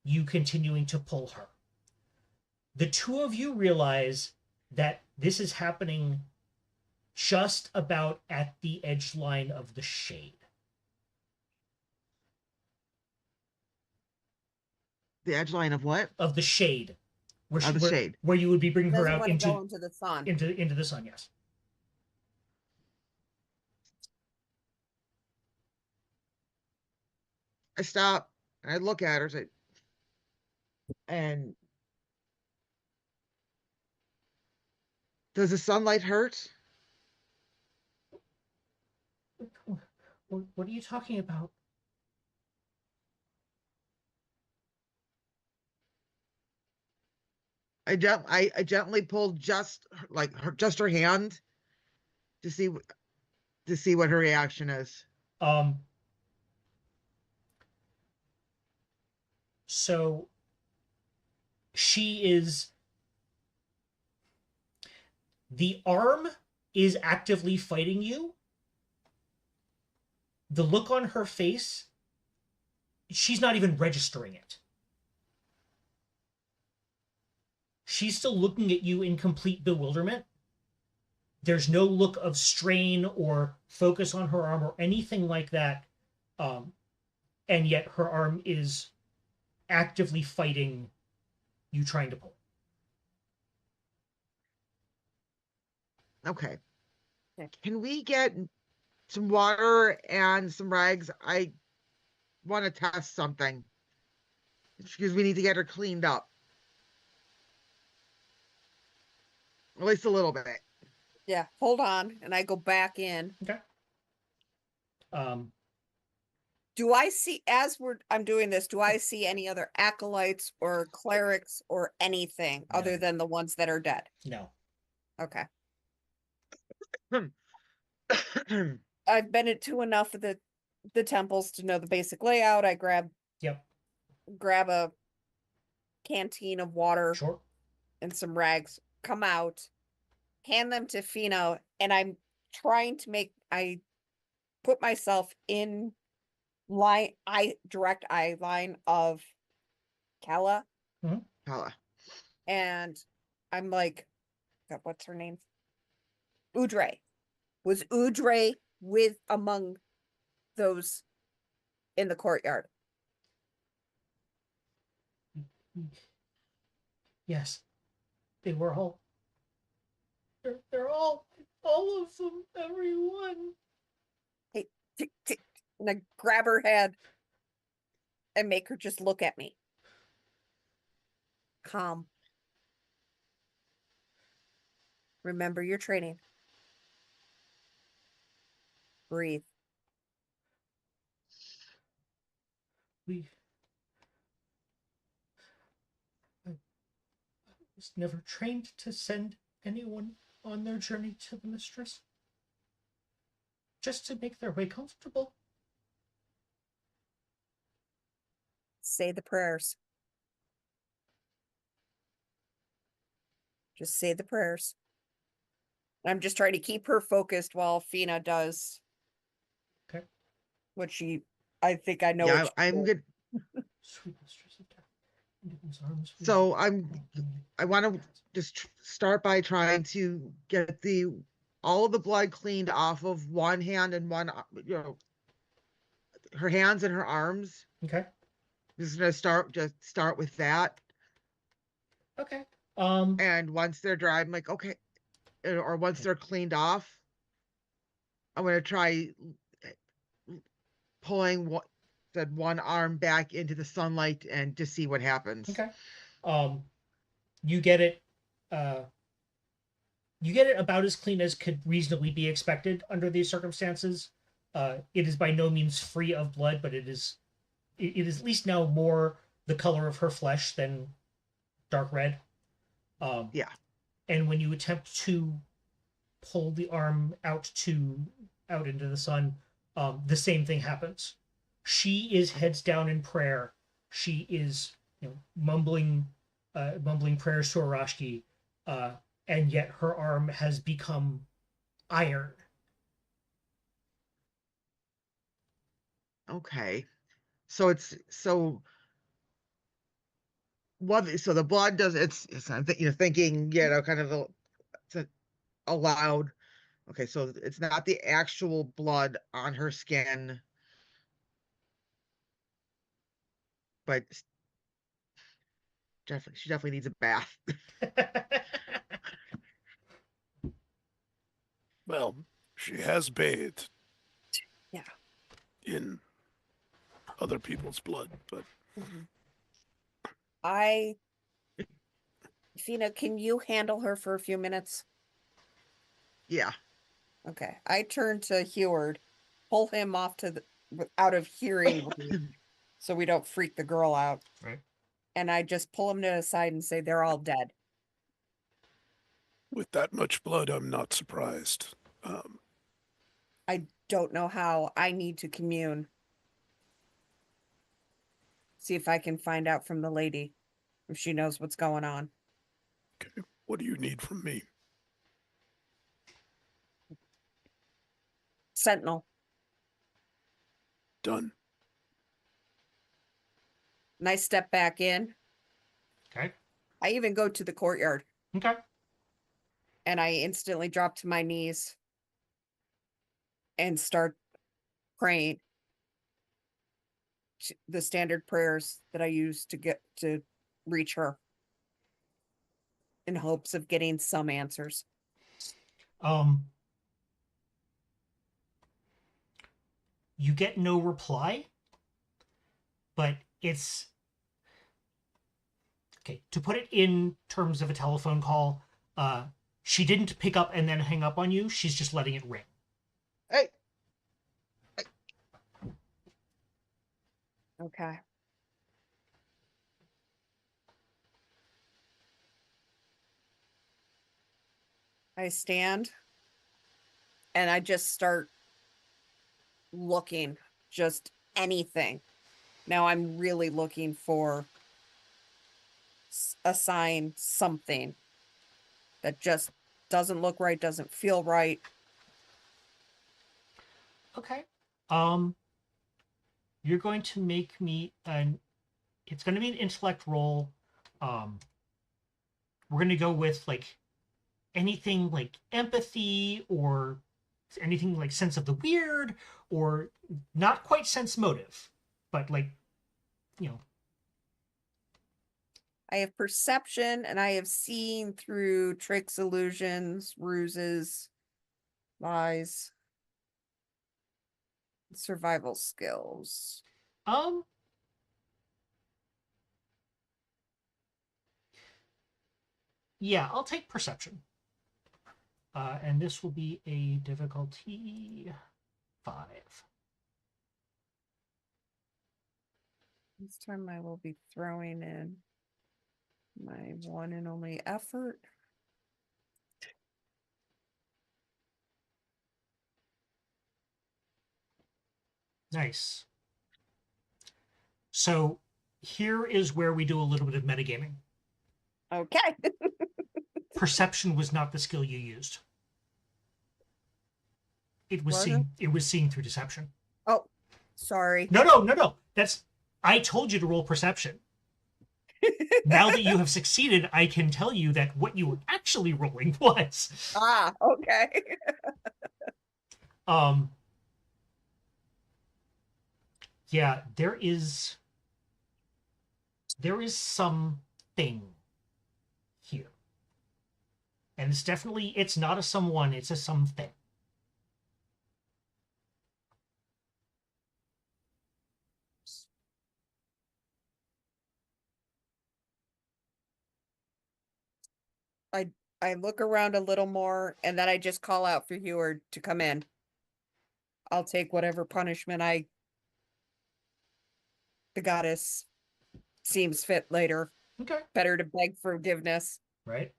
S2: you continuing to pull her. The two of you realize that this is happening just about at the edge line of the shade.
S6: The edge line of what?
S2: Of the shade.
S6: Shade.
S2: Where you would be bringing her
S7: Doesn't
S2: out
S7: want to go into the sun.
S2: into the sun, yes.
S6: I stop and I look at her and does the sunlight hurt?
S2: What are you talking about?
S6: I gently pulled just her hand to see what her reaction is.
S2: So the arm is actively fighting you. The look on her face, she's not even registering it. She's still looking at you in complete bewilderment. there's no look of strain or focus on her arm or anything like that. And yet her arm is actively fighting you trying to pull.
S6: Okay.
S7: Okay.
S6: Can we get some water and some rags? I want to test something. Because we need to get her cleaned up. At least a little bit.
S7: Yeah, hold on. And I go back in.
S2: Okay.
S7: Do I see, I'm doing this, do I see any other acolytes or clerics or anything other
S2: No.
S7: than the ones that are dead?
S2: No.
S7: Okay. I've been to enough of the temples to know the basic layout. I grab
S2: Yep.
S7: a canteen of water
S2: Sure.
S7: and some rags, come out, hand them to Fina, and I'm trying to I put myself in direct eye line of Kala,
S6: Paula.
S7: and I'm like, God, what's her name? Udre. Was Udre among those in the courtyard?
S2: Yes. They were all. They're all of them, everyone.
S7: Hey, and I grab her head and make her just look at me. Calm. Remember your training. Breathe.
S2: I was never trained to send anyone on their journey to the mistress. Just to make their way comfortable.
S7: Say the prayers. Just say the prayers. I'm just trying to keep her focused while Fina does.
S2: Okay.
S7: What I think I know.
S6: Yeah,
S7: what
S6: I'm good.
S2: Sweet mistress of death. Into whose arms we
S6: So
S2: are
S6: I want to just start by trying to get all of the blood cleaned off of one hand and one, her hands and her arms.
S2: Okay.
S6: Just gonna start with that.
S2: Okay.
S6: And once they're dry, I'm like, okay, or once they're cleaned off, I'm gonna try pulling one arm back into the sunlight and to see what happens.
S2: Okay. You get it. You get it about as clean as could reasonably be expected under these circumstances. It is by no means free of blood, but it is at least now more the color of her flesh than dark red.
S6: Yeah.
S2: And when you attempt to pull the arm out into the sun, the same thing happens. She is heads down in prayer. She is, mumbling prayers to Erashki, and yet her arm has become iron.
S6: Okay. So the blood does I'm thinking, kind of aloud. Okay, so it's not the actual blood on her skin, but she definitely needs a bath.
S5: Well, she has bathed.
S7: Yeah.
S5: In other people's blood, but
S7: Fina, can you handle her for a few minutes?
S6: Yeah.
S7: Okay. I turn to Hereward, pull him off out of hearing so we don't freak the girl out.
S2: Right.
S7: And I just pull him to the side and say, they're all dead.
S5: with that much blood, I'm not surprised.
S7: I don't know how. I need to commune. See if I can find out from the lady if she knows what's going on.
S5: Okay, what do you need from me?
S7: Sentinel.
S5: Done.
S7: And I step back in.
S2: Okay.
S7: I even go to the courtyard.
S2: Okay.
S7: and I instantly drop to my knees and start praying the standard prayers that I use to get to reach her in hopes of getting some answers.
S2: You get no reply, but it's okay. To put it in terms of a telephone call, she didn't pick up and then hang up on you. She's just letting it ring.
S6: Hey,
S7: Okay. I stand and I just start looking, just anything. Now I'm really looking for a sign, something that just doesn't look right, doesn't feel right.
S2: Okay. You're going to make me it's going to be an intellect roll. We're going to go with like anything like empathy or anything like sense of the weird, or not quite sense motive, but like, you know.
S7: I have perception and I have seen through tricks, illusions, ruses, lies, survival skills.
S2: Yeah, I'll take perception. And this will be a difficulty 5.
S7: This time I will be throwing in my one and only effort.
S2: Nice. So here is where we do a little bit of metagaming.
S7: Okay.
S2: Perception was not the skill you used. It was seeing through deception.
S7: Oh, sorry.
S2: No. I told you to roll perception. Now that you have succeeded, I can tell you that what you were actually rolling was.
S7: Ah, okay.
S2: Yeah, there is something here. And it's not a someone, it's a something.
S7: I look around a little more and then I just call out for Hereward to come in. I'll take whatever punishment the goddess seems fit later.
S2: Okay.
S7: Better to beg forgiveness.
S2: Right.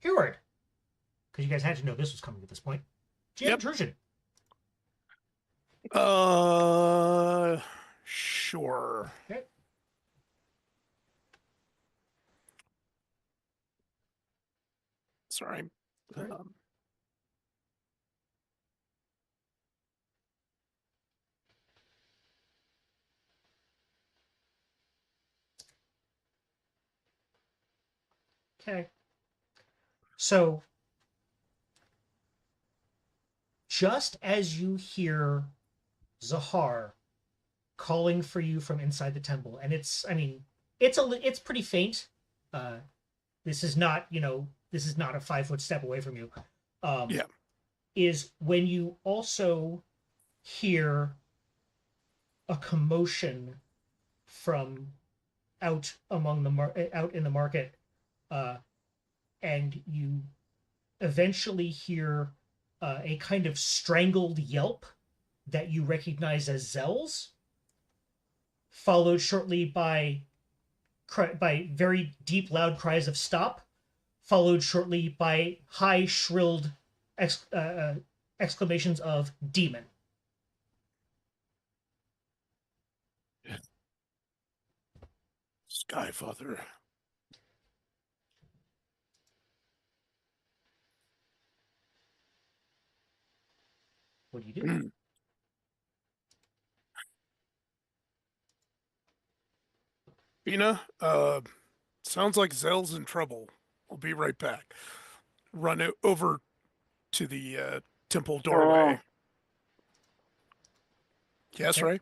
S2: Hereward. Because you guys had to know this was coming at this point. Do you have intrusion?
S5: Sure.
S2: Okay.
S5: Sorry.
S2: Right. Okay. So, just as you hear Zahar calling for you from inside the temple, and it's pretty faint. This is not a 5-foot step away from you.
S5: Yeah.
S2: Is when you also hear a commotion from out in the market, and you eventually hear a kind of strangled yelp that you recognize as Xel's, followed shortly by very deep, loud cries of stop, followed shortly by high, shrilled exclamations of demon.
S5: Skyfather.
S2: What do you do?
S5: Fina, sounds like Zell's in trouble. We'll be right back. Run over to the temple doorway. Yes,
S2: Okay.
S5: Ray?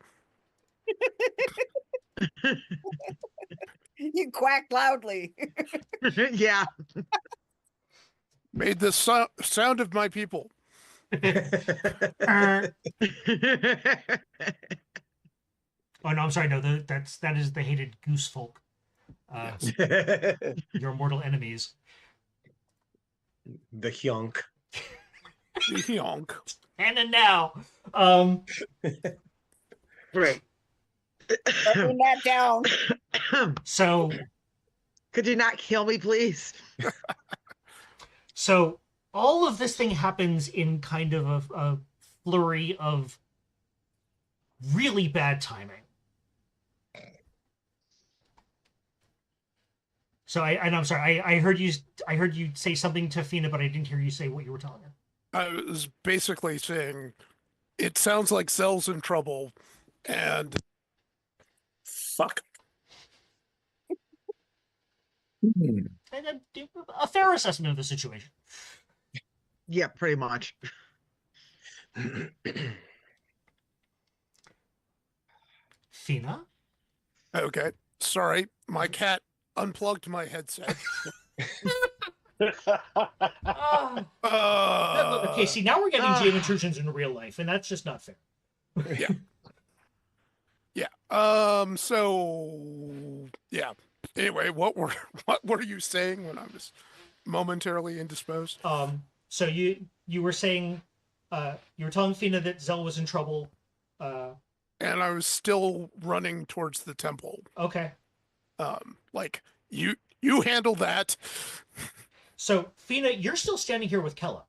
S7: You quacked loudly.
S6: Yeah.
S5: Made the sound of my people.
S2: Oh no, I'm sorry. No, that is the hated goose folk. Your mortal enemies.
S4: The hyonk.
S5: Yonk.
S2: And now,
S6: Great.
S7: Bring that down.
S2: so
S6: Could you not kill me, please?
S2: So all of this thing happens in kind of a flurry of really bad timing. So I'm sorry. I heard you say something to Fina, but I didn't hear you say what you were telling her.
S5: I was basically saying it sounds like Zell's in trouble and fuck.
S2: And a fair assessment of the situation.
S6: Yeah, pretty much.
S2: Fina?
S5: Okay. Sorry, my cat unplugged my headset.
S2: Okay, see, now we're getting GM intrusions in real life, and that's just not fair.
S5: Yeah. Yeah. So yeah. Anyway, what were you saying when I was momentarily indisposed?
S2: So you were saying you were telling Fina that Zell was in trouble.
S5: And I was still running towards the temple.
S2: Okay.
S5: Like you handle that.
S2: So Fina, you're still standing here with Kella.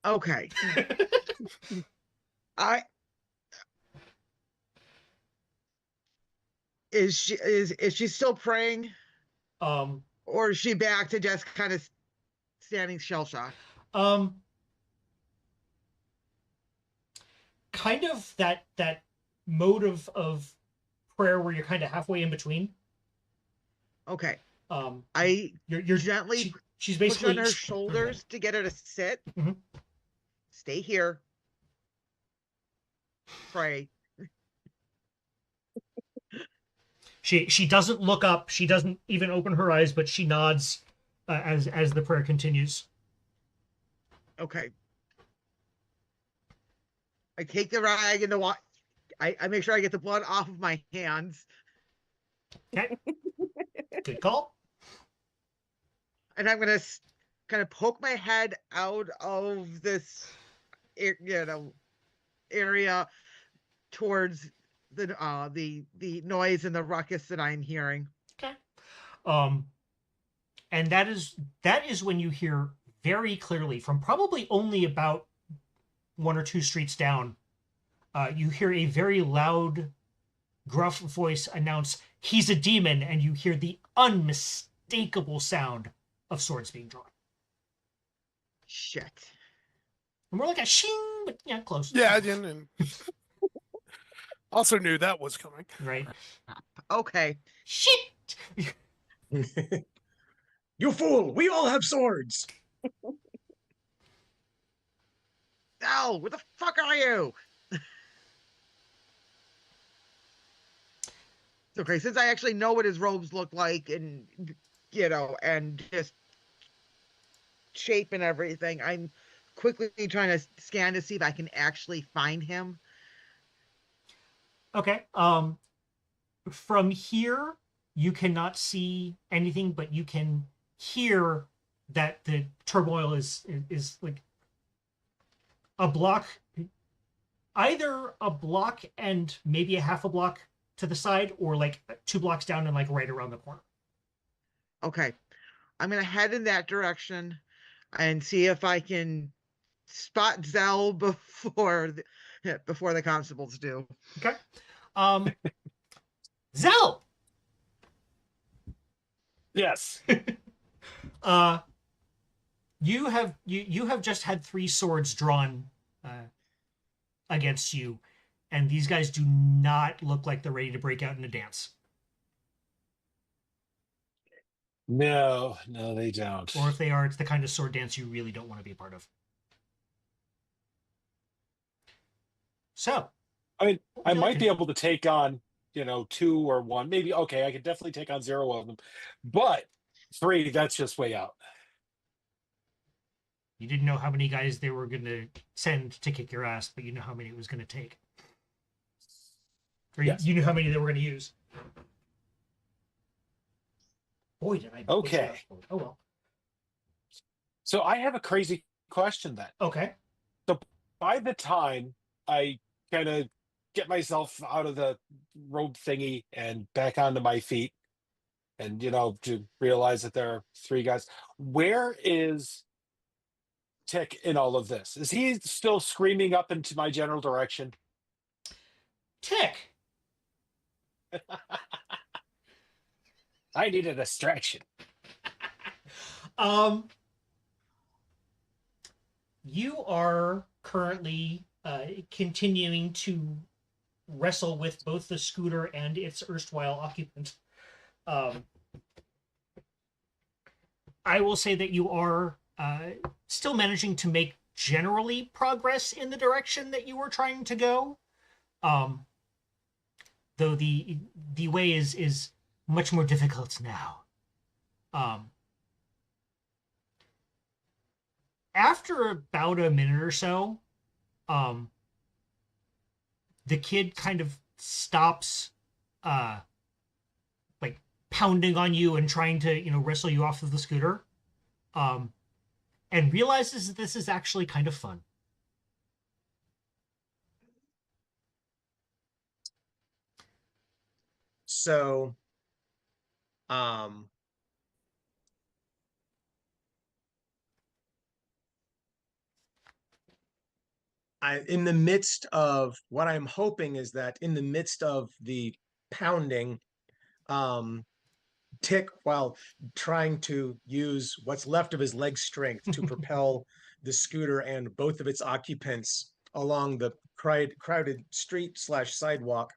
S6: Okay. Is she still praying? Or is she back to just kind of standing shell shocked?
S2: Kind of that mode of prayer where you're kind of halfway in between.
S6: Okay.
S2: You're
S6: gently
S2: she's
S6: push
S2: basically
S6: on her shoulders to get her to sit.
S2: Mhm.
S6: Stay here. Pray.
S2: She doesn't look up. She doesn't even open her eyes, but she nods as the prayer continues.
S6: Okay. I take the rag and the I make sure I get the blood off of my hands.
S2: Okay. Good call.
S6: And I'm gonna kind of poke my head out of this, area towards the noise and the ruckus that I'm hearing.
S2: Okay. And that is when you hear very clearly from probably only about 1 or 2 streets down, you hear a very loud, gruff voice announce, "He's a demon," and you hear the unmistakable sound of swords being drawn.
S6: Shit.
S2: More like a shing, but yeah, close.
S5: Yeah, and also knew that was coming.
S2: Right.
S6: Okay.
S2: Shit!
S4: You fool! We all have swords!
S6: Oh, what the fuck are you? Okay, since I actually know what his robes look like and and just shape and everything, I'm quickly trying to scan to see if I can actually find him.
S2: Okay. From here, you cannot see anything, but you can hear that the turmoil is like a block, either a block and maybe a half a block to the side, or like 2 blocks down and like right around the corner.
S6: Okay, I'm gonna head in that direction and see if I can spot Zell before the constables do.
S2: Okay. Zell!
S3: Yes.
S2: You have just had 3 swords drawn against you, and these guys do not look like they're ready to break out in a dance.
S3: No, they don't.
S2: Or if they are, it's the kind of sword dance you really don't want to be a part of. So,
S3: I mean,
S2: what
S3: I
S2: would you like
S3: might
S2: to
S3: be
S2: do?
S3: able to take on, 2 or 1. Maybe, okay, I could definitely take on 0 of them. But 3, that's just way out.
S2: You didn't know how many guys they were going to send to kick your ass, but you know how many it was going to take. Or
S3: Yes.
S2: you knew how many they were going to use. Boy, did I butcher
S3: Okay.
S2: that word. Oh, well.
S3: So I have a crazy question then.
S2: Okay.
S3: So by the time I kind of get myself out of the robe thingy and back onto my feet and, to realize that there are 3 guys, where is Tick in all of this? Is he still screaming up into my general direction?
S2: Tick.
S3: I need a distraction.
S2: You are currently continuing to wrestle with both the scooter and its erstwhile occupant. I will say that you are still managing to make generally progress in the direction that you were trying to go. Though the way is much more difficult now. After about a minute or so, the kid kind of stops like pounding on you and trying to, wrestle you off of the scooter. And realizes that this is actually kind of fun.
S4: So, in the midst of what I'm hoping is that in the midst of the pounding, Tick, while trying to use what's left of his leg strength to propel the scooter and both of its occupants along the crowded street / sidewalk,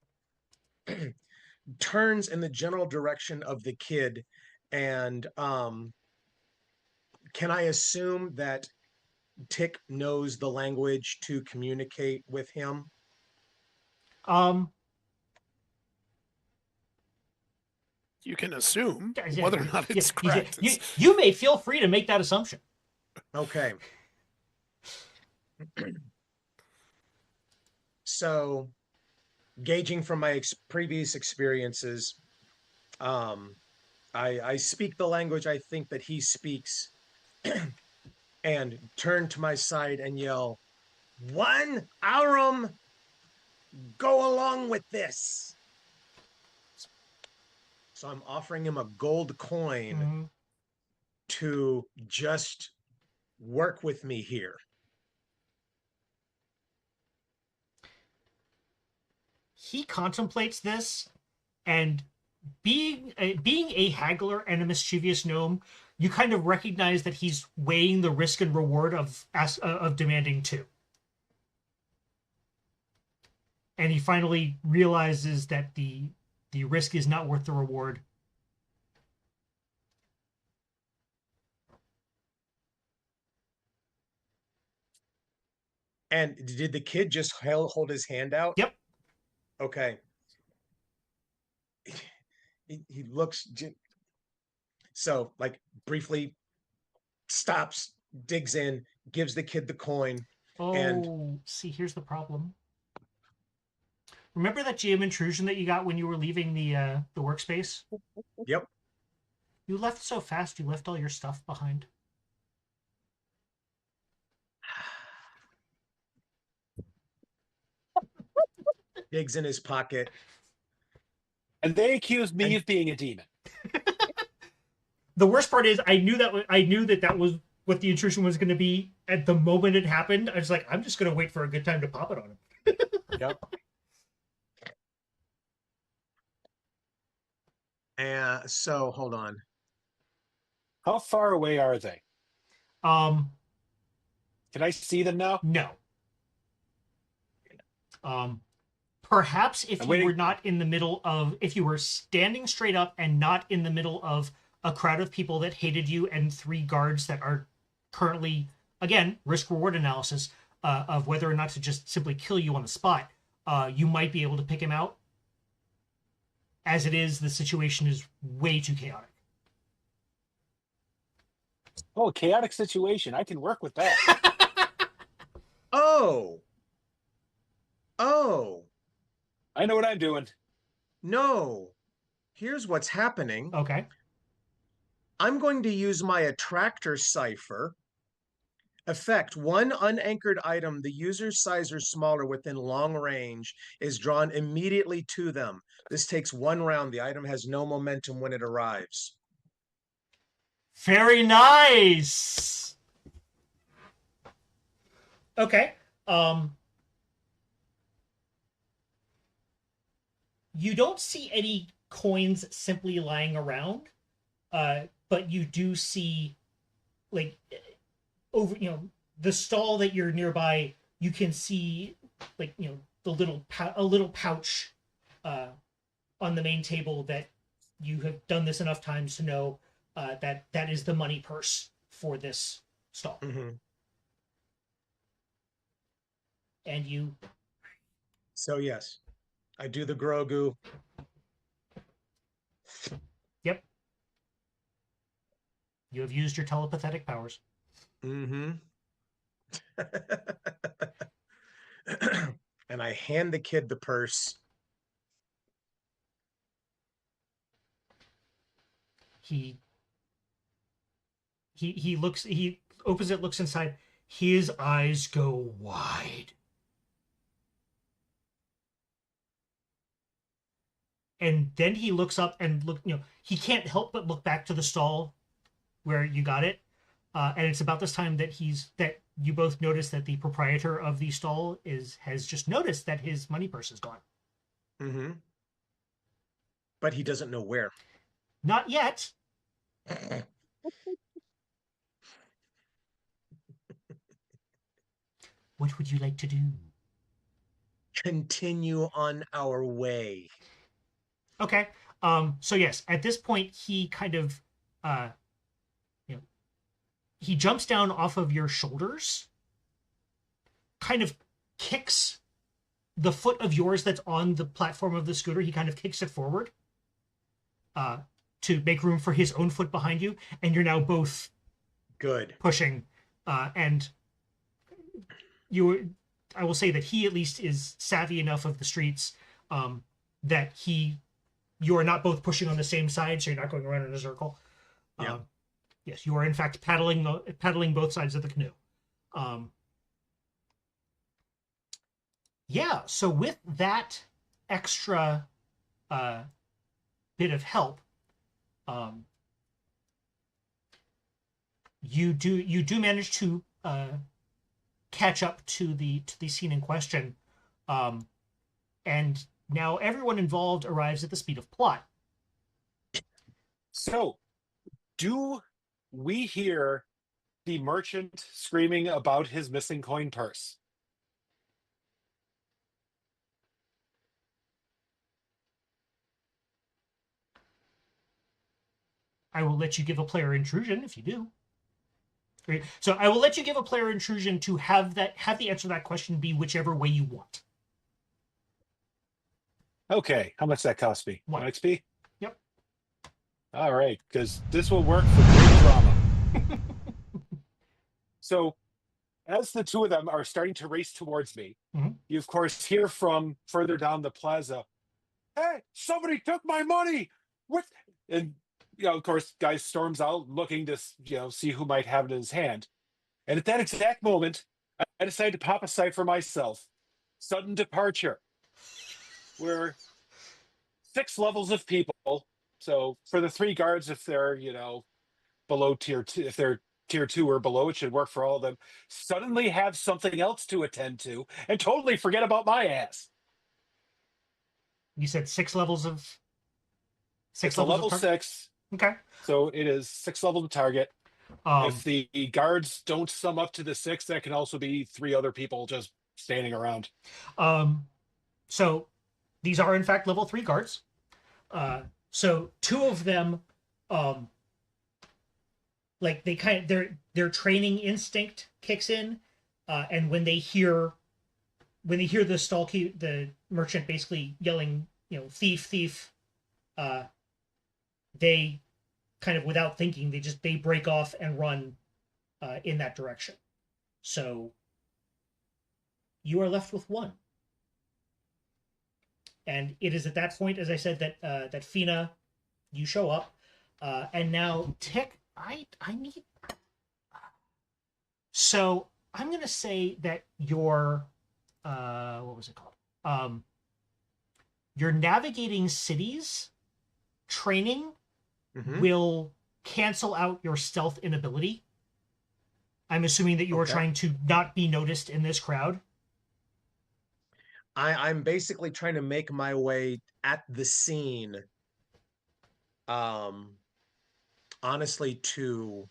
S4: turns in the general direction of the kid. And can I assume that Tick knows the language to communicate with him?
S5: You can assume
S2: Yeah,
S5: whether or not it's correct.
S2: You may feel free to make that assumption.
S4: Okay. So, gauging from my previous experiences, I speak the language I think that he speaks and turn to my side and yell, "One Aurum, go along with this." So I'm offering him a gold coin to just work with me here.
S2: He contemplates this, and being a haggler and a mischievous gnome, you kind of recognize that he's weighing the risk and reward of demanding 2. And he finally realizes that the risk is not worth the reward.
S4: And did the kid just hold his hand out?
S2: Yep.
S4: Okay. He looks, so like briefly stops, digs in, gives the kid the coin.
S2: Oh,
S4: and
S2: see, here's the problem. Remember that GM intrusion that you got when you were leaving the workspace?
S4: Yep.
S2: You left so fast, you left all your stuff behind.
S4: Digs in his pocket.
S3: And they accused me of being a demon.
S2: The worst part is I knew that was what the intrusion was going to be at the moment it happened. I was like, I'm just going to wait for a good time to pop it on him.
S4: Yep. And so hold on.
S3: How far away are they?
S2: Can
S3: I see them now?
S2: No. Perhaps if you were not in the middle of, if you were standing straight up and not in the middle of a crowd of people that hated you and 3 guards that are currently, again, risk-reward analysis of whether or not to just simply kill you on the spot, you might be able to pick him out. As it is, the situation is way too chaotic.
S3: Oh, chaotic situation. I can work with that.
S4: Oh,
S3: I know what I'm doing.
S4: no. Here's what's happening.
S2: Okay.
S4: I'm going to use my attractor cipher. Effect: one unanchored item the user's size or smaller within long range is drawn immediately to them. This takes 1 round. The item has no momentum when it arrives.
S2: Very nice. Okay. You don't see any coins simply lying around, but you do see, like, over, the stall that you're nearby, you can see, like, the a little pouch on the main table that you have done this enough times to know that is the money purse for this stall.
S4: Mm-hmm.
S2: And you...
S4: So yes, I do the Grogu.
S2: Yep. You have used your telepathic powers.
S4: Mm-hmm. And I hand the kid the purse.
S2: He looks, he opens it, looks inside. His eyes go wide. And then he looks up and he can't help but look back to the stall where you got it. And it's about this time that you both notice that the proprietor of the stall has just noticed that his money purse is gone.
S4: Mm-hmm. But he doesn't know where.
S2: Not yet. What would you like to do?
S4: Continue on our way.
S2: Okay. So yes, at this point, he kind of, he jumps down off of your shoulders, kind of kicks the foot of yours that's on the platform of the scooter. He kind of kicks it forward to make room for his own foot behind you. And you're now both
S4: good
S2: pushing. And I will say that he at least is savvy enough of the streets that you are not both pushing on the same side, so you're not going around in a circle.
S4: Yeah.
S2: Yes, you are in fact paddling both sides of the canoe. Yeah, so with that extra bit of help, you do manage to catch up to the scene in question, and now everyone involved arrives at the speed of plot.
S3: So, do we hear the merchant screaming about his missing coin purse?
S2: I will let you give a player intrusion if you do. Great. So I will let you give a player intrusion to have the answer to that question be whichever way you want.
S3: Okay, how much that cost me? 1 XP?
S2: Yep.
S3: All right, because this will work for great drama. So, as the two of them are starting to race towards me, you of course hear from further down the plaza, "Hey, somebody took my money!" What? And of course, guy storms out looking to see who might have it in his hand. And at that exact moment, I decided to pop a cipher myself. Sudden departure. We're 6 levels of people. So for the 3 guards, if they're, below tier 2, if they're tier 2 or below, it should work for all of them. Suddenly have something else to attend to and totally forget about my ass.
S2: You said 6 levels of...
S3: It's a level 6.
S2: Okay.
S3: So it is 6 level to target. If the guards don't sum up to the 6, that can also be 3 other people just standing around.
S2: So these are in fact level 3 guards. So 2 of them like they kind of their training instinct kicks in, and when they hear the merchant basically yelling, thief, thief, they kind of without thinking they break off and run in that direction. So you are left with one. And it is at that point, as I said, that Fina, you show up, and now Tick, I need. So I'm gonna say that your, what was it called? Your navigating cities training will cancel out your stealth inability. I'm assuming that you are trying to not be noticed in this crowd.
S4: I'm basically trying to make my way at the scene, honestly, to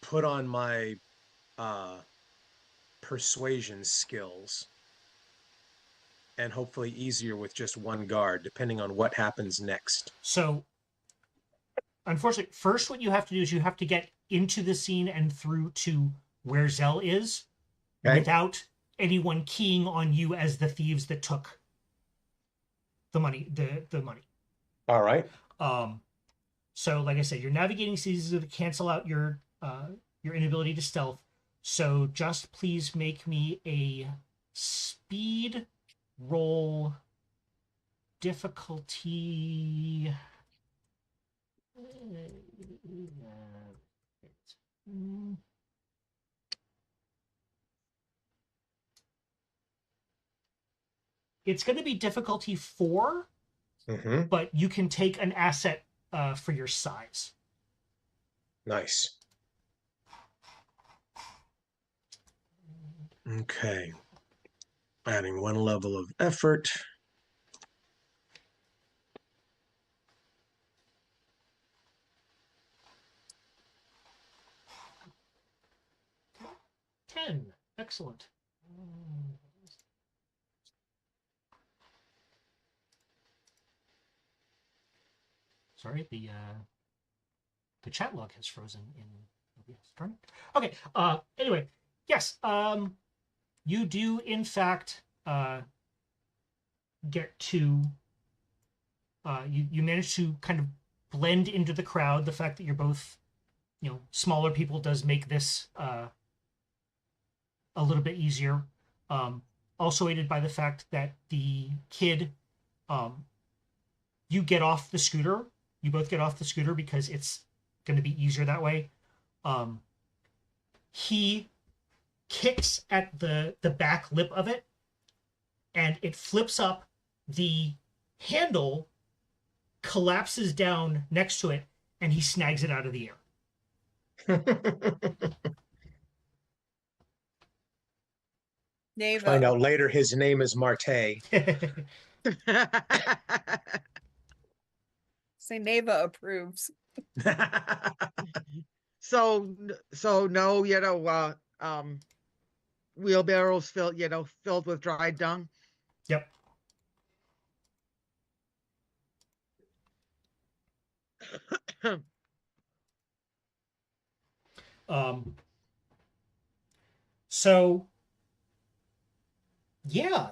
S4: put on my persuasion skills, and hopefully easier with just one guard, depending on what happens next.
S2: So, unfortunately, first what you have to do is you have to get into the scene and through to where Xel is without anyone keying on you as the thieves that took the money. The money.
S4: All right.
S2: So, like I said, your navigating cities to cancel out your inability to stealth. So, just please make me a speed roll difficulty. It's going to be difficulty 4, but you can take an asset for your size.
S4: Nice. Okay. Adding 1 level of effort.
S2: Excellent. Sorry, the chat log has frozen in OBS. Darn it. Okay. Anyway, yes. You do in fact get to. You manage to kind of blend into the crowd. The fact that you're both, smaller people does make this a little bit easier. Also aided by the fact that the kid, you get off the scooter. You both get off the scooter because it's going to be easier that way. He kicks at the back lip of it, and it flips up. The handle collapses down next to it, and he snags it out of the air.
S7: Neva.
S4: Find out later his name is Marte.
S7: Say Neva approves.
S6: So no, wheelbarrows filled with dried dung.
S2: Yep. So yeah,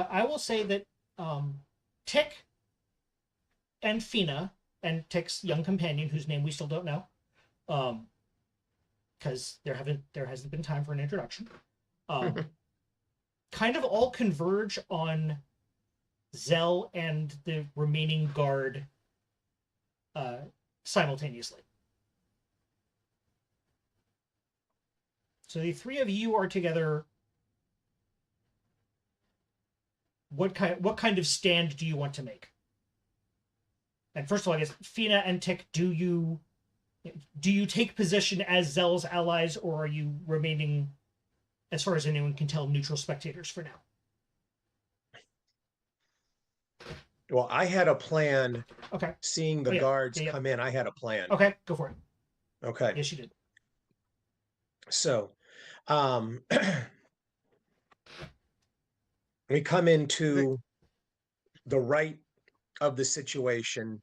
S2: I will say that Tick and Fina and Tick's young companion, whose name we still don't know, because there hasn't been time for an introduction, kind of all converge on Xel and the remaining guard simultaneously. So the three of you are together. What kind of stand do you want to make? And first of all, I guess Fina and Tick, do you take position as Xel's allies, or are you remaining, as far as anyone can tell, neutral spectators for now?
S4: Well, I had a plan.
S2: Okay.
S4: Seeing the guards come in, I had a plan.
S2: Okay, go for it.
S4: Okay.
S2: Yes, you did.
S4: So, we come into the right of the situation,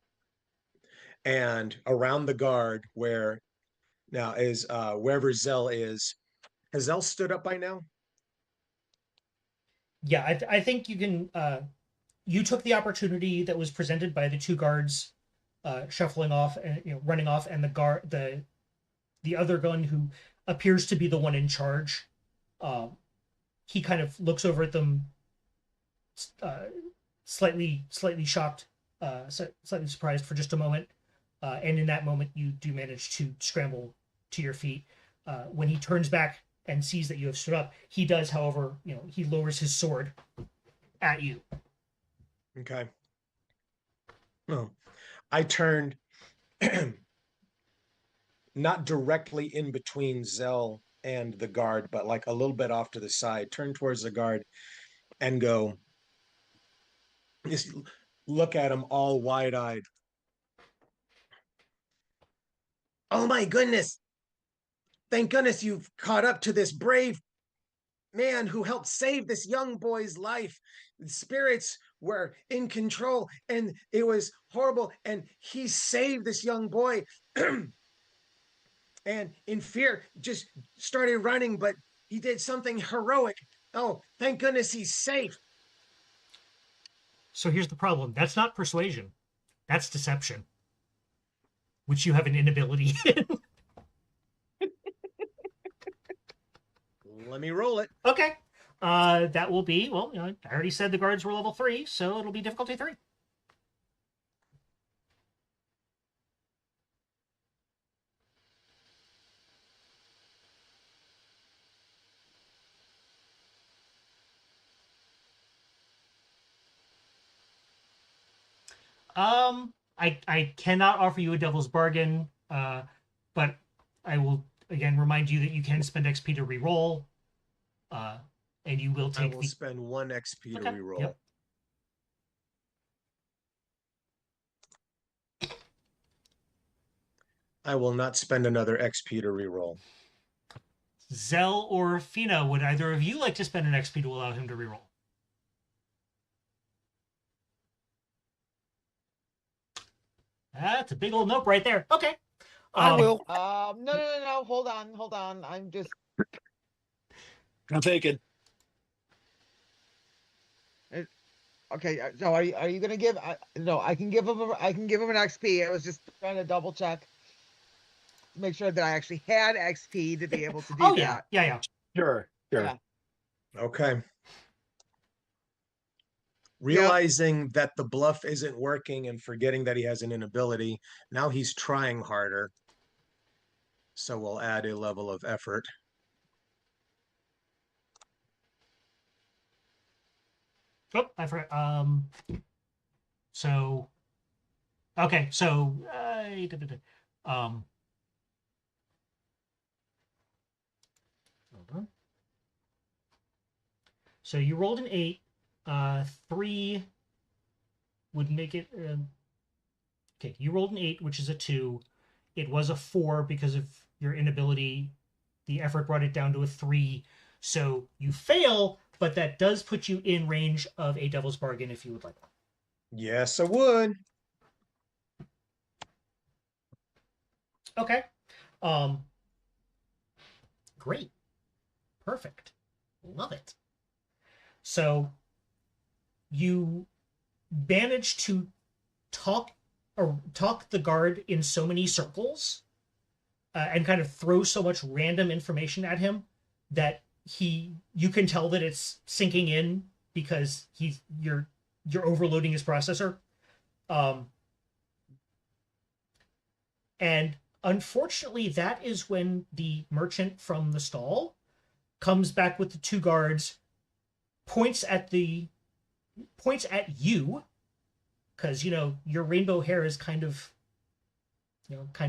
S4: and around the guard where now is wherever Xel is. Has Xel stood up by now?
S2: Yeah, I think you can. You took the opportunity that was presented by the two guards shuffling off and running off, and the other gun who appears to be the one in charge. He kind of looks over at them, slightly shocked, slightly surprised for just a moment, and in that moment you do manage to scramble to your feet. When he turns back and sees that you have stood up, he does, however, he lowers his sword at you.
S4: Okay. Oh, I turned not directly in between Xel and the guard, but like a little bit off to the side, turn towards the guard and go, just look at him all wide-eyed. Oh my goodness. Thank goodness you've caught up to this brave man who helped save this young boy's life. The spirits were in control and it was horrible. And he saved this young boy and in fear just started running, but he did something heroic. Oh, thank goodness he's safe.
S2: So here's the problem. That's not persuasion. That's deception, which you have an inability in.
S4: Let me roll it.
S2: Okay. That will be, well, I already said the guards were level 3, so it'll be difficulty 3. I cannot offer you a devil's bargain, but I will again remind you that you can spend XP to reroll, and you will take.
S4: I will spend 1 XP to reroll.
S2: Yep.
S4: I will not spend another XP to reroll.
S2: Xel or Fina, would either of you like to spend an XP to allow him to reroll? That's a big old nope right there. Okay.
S5: I will.
S6: No. Hold on. I'm
S3: thinking.
S6: Okay. So are you gonna give? No, I can give him. I can give him an XP. I was just trying to double check, make sure that I actually had XP to be able to do
S2: oh
S6: that.
S2: yeah.
S3: Sure.
S6: Yeah.
S4: Okay. Realizing that the bluff isn't working and forgetting that he has an inability, now he's trying harder. So we'll add a level of effort.
S2: Oh, I forgot. So, okay, so, hold on. So you rolled an 8. 3 would make it. Okay, you rolled an 8, which is a 2. It was a 4 because of your inability. The effort brought it down to a 3. So you fail, but that does put you in range of a devil's bargain if you would like one.
S4: Yes, I would.
S2: Okay. Great. Perfect. Love it. So you managed to talk the guard in so many circles and kind of throw so much random information at him that you can tell that it's sinking in because you're overloading his processor. And unfortunately, that is when the merchant from the stall comes back with the 2 guards, points at you, because your rainbow hair is kind of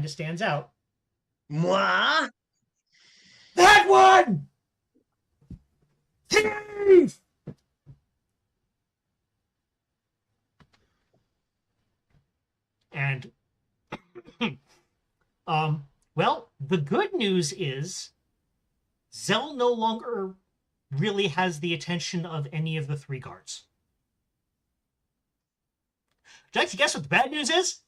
S2: stands out.
S4: Moi?
S2: That one! Thief! And well, the good news is Xel no longer really has the attention of any of the 3 guards. Would you like to guess what the bad news is?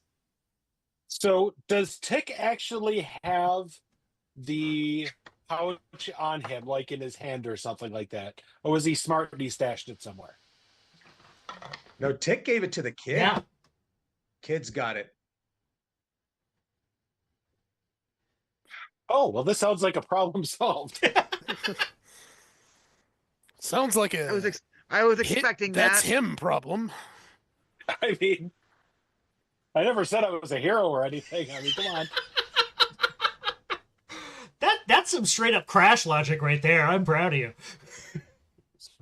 S3: So does Tick actually have the pouch on him, like in his hand or something like that? Or was he smart and he stashed it somewhere?
S4: No, Tick gave it to the kid.
S2: Yeah.
S4: Kid's got it.
S3: Oh, well, this sounds like a problem solved.
S5: Sounds like a
S6: I was
S5: hit-
S6: expecting
S5: that's
S6: that.
S5: him problem.
S3: I mean, I never said I was a hero or anything. I mean, come on.
S2: That's some straight up Crash logic right there. I'm proud of you.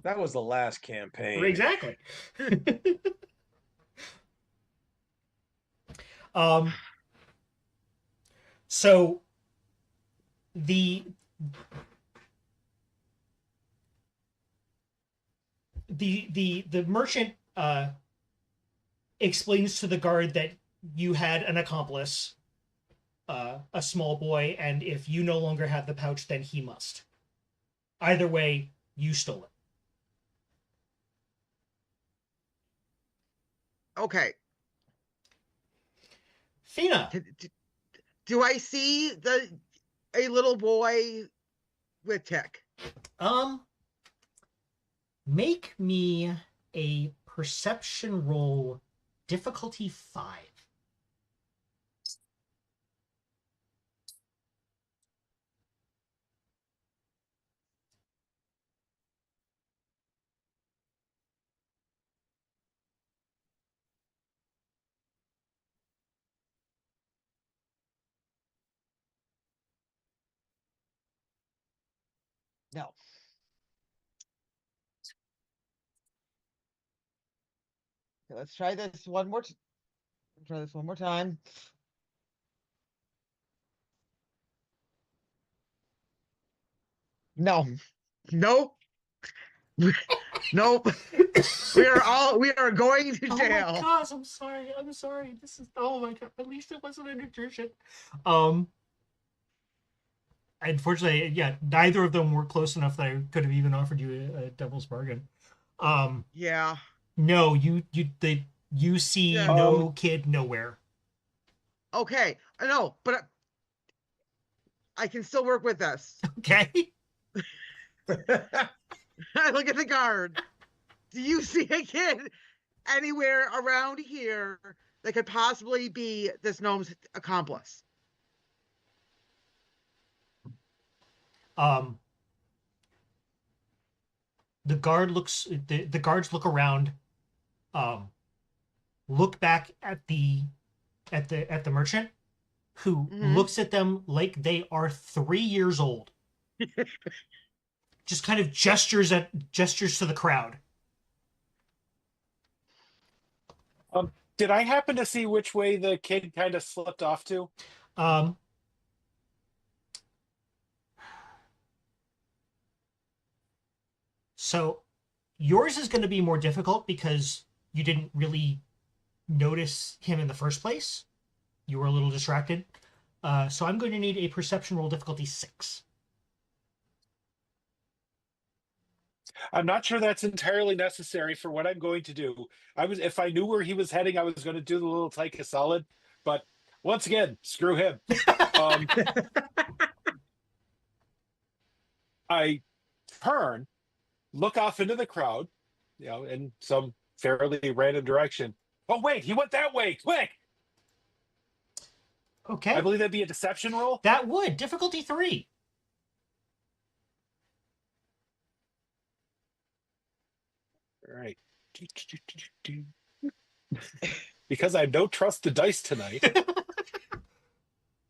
S4: That was the last campaign.
S2: Exactly. So the merchant explains to the guard that you had an accomplice, a small boy, and if you no longer have the pouch, then he must. Either way, you stole it.
S6: Okay.
S2: Fina.
S6: Do I see a little boy with Tick?
S2: Make me a perception roll, difficulty 5.
S6: No. Okay, let's try this one more. Try this one more time. No. Nope. Nope. We are going to
S2: Oh
S6: jail.
S2: my gosh, I'm sorry. This is, oh my god, at least it wasn't an intrusion. Unfortunately, yeah, neither of them were close enough that I could have even offered you a devil's bargain.
S6: Yeah.
S2: No, you see
S6: Yeah.
S2: no kid nowhere.
S6: Okay. I know, but I can still work with this.
S2: Okay.
S6: I look at the guard. Do you see a kid anywhere around here that could possibly be this gnome's accomplice?
S2: The guards look around, look back at the merchant, who looks at them like they are 3 years old. Just kind of gestures to the crowd.
S3: Did I happen to see which way the kid kind of slipped off to?
S2: So yours is going to be more difficult because you didn't really notice him in the first place. You were a little distracted. So I'm going to need a perception roll, difficulty 6.
S3: I'm not sure that's entirely necessary for what I'm going to do. If I knew where he was heading, I was going to do the little take a solid, but once again, screw him. I turn, look off into the crowd, in some fairly random direction. Oh wait, he went that way! Quick!
S2: Okay.
S3: I believe that'd be a deception roll.
S2: That would. Difficulty 3.
S3: All right. Because I don't trust the dice tonight.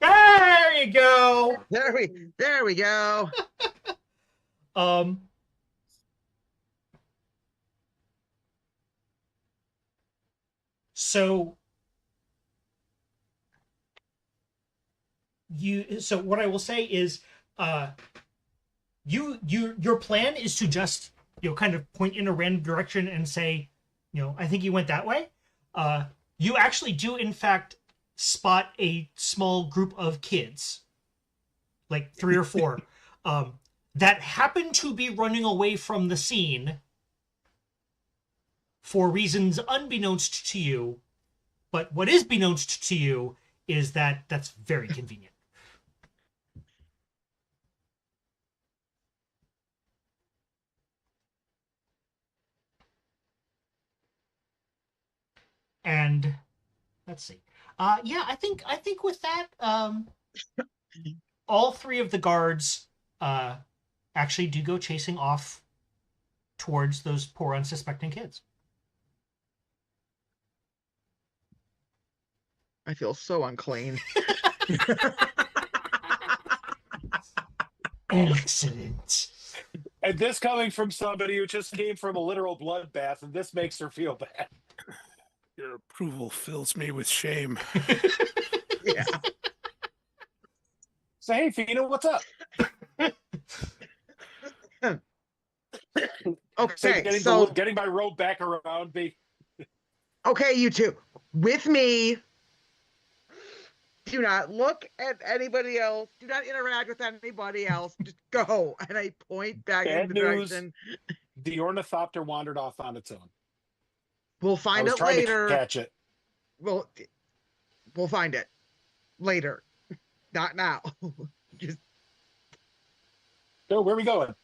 S2: There you go.
S6: There we go.
S2: So what I will say is your plan is to just kind of point in a random direction and say, I think you went that way. You actually do in fact spot a small group of kids, like 3 or 4, that happen to be running away from the scene for reasons unbeknownst to you. But what is beknownst to you is that that's very convenient. And let's see. Yeah, I think with that, all three of the guards actually do go chasing off towards those poor unsuspecting kids.
S6: I feel so unclean.
S2: Excellent.
S3: And this coming from somebody who just came from a literal bloodbath, and this makes her feel bad.
S5: Your approval fills me with shame.
S6: Yeah.
S3: So, hey, Fina, what's up?
S6: Okay,
S3: Getting my robe back around me.
S6: Okay, you two, with me. Do not look at anybody else. Do not interact with anybody else. Just go. And I point back in
S3: Bad
S6: the
S3: news.
S6: direction.
S3: The ornithopter wandered off on its own.
S6: We'll
S3: I
S6: find
S3: was
S6: it
S3: trying
S6: later.
S3: to catch it.
S6: We'll find it later. Not now. Just
S3: So, where are we going?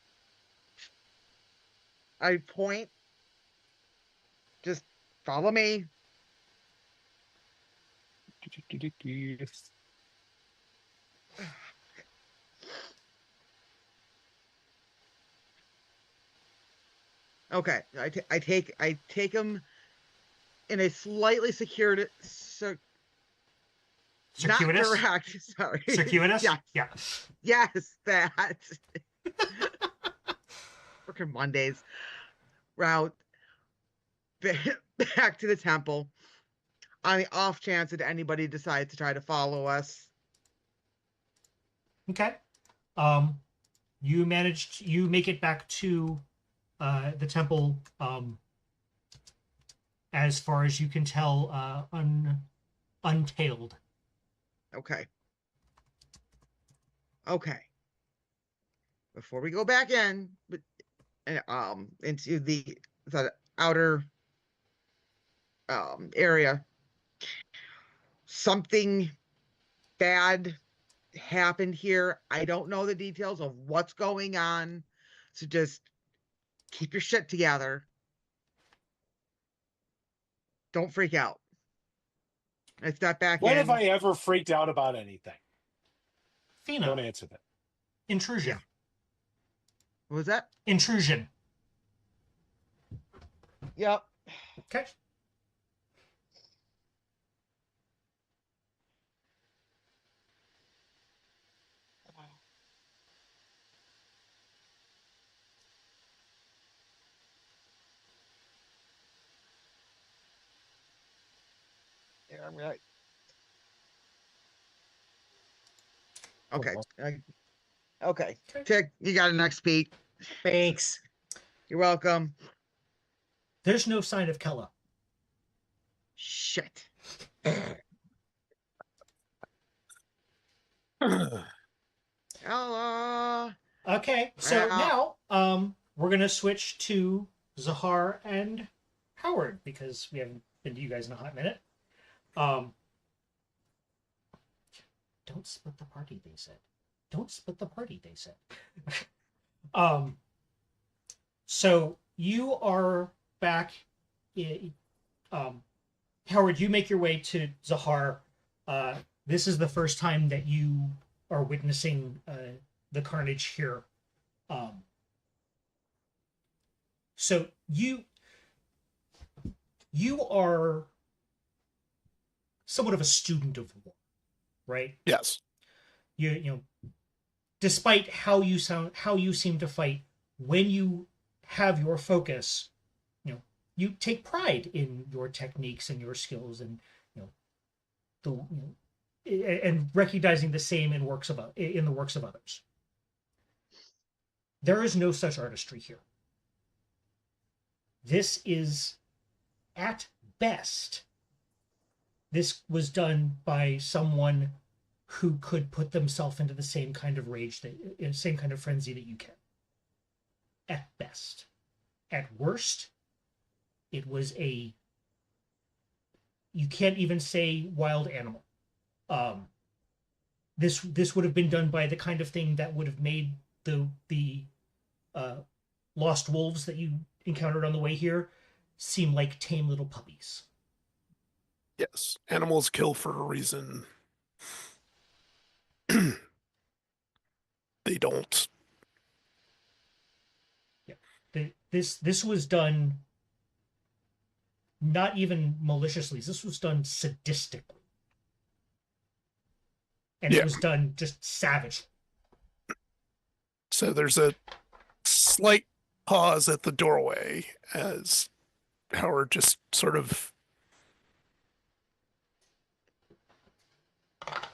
S6: I point. Just follow me. Okay, I take him in a slightly secured, not
S2: Circuitous?
S6: direct. Sorry,
S2: Circuitous?
S6: Yeah,
S2: Yeah.
S6: yes, that. Working Mondays route back to the temple on the off chance that anybody decides to try to follow us.
S2: Okay. You make it back to the temple, as far as you can tell, untailed.
S6: Okay. Before we go back in, into the outer area, something bad happened here. I don't know the details of what's going on, so just keep your shit together. Don't freak out. I step back
S3: When
S6: in.
S3: have I ever freaked out about anything?
S2: Fina.
S3: Don't answer that.
S2: Intrusion.
S6: What was that?
S2: Intrusion.
S6: Yep.
S2: Okay.
S6: Yeah, I'm right. Okay. Okay. Tick, you got an XP.
S4: Thanks.
S6: You're welcome.
S2: There's no sign of Kella.
S6: Shit. Ella.
S2: Okay, so
S6: Wow.
S2: now we're gonna switch to Zahar and Howard because we haven't been to you guys in a hot minute. Don't split the party, they said. Don't split the party, they said. So you are back. Howard, you make your way to Zahar. This is the first time that you are witnessing the carnage here. So you are somewhat of a student of war, right?
S5: Yes.
S2: You know, despite how you seem to fight, when you have your focus, you take pride in your techniques and your skills, and and recognizing the same in the works of others. There is no such artistry here. This is, at best, this was done by someone who could put themselves into the same kind of rage, same kind of frenzy that you can. At best. At worst, it was you can't even say wild animal. This would have been done by the kind of thing that would have made the lost wolves that you encountered on the way here seem like tame little puppies.
S5: Yes, animals kill for a reason. They don't.
S2: This was done not even maliciously. This was done sadistically. And
S5: Yeah.
S2: it was done just savagely.
S5: So there's a slight pause at the doorway as Howard just sort of,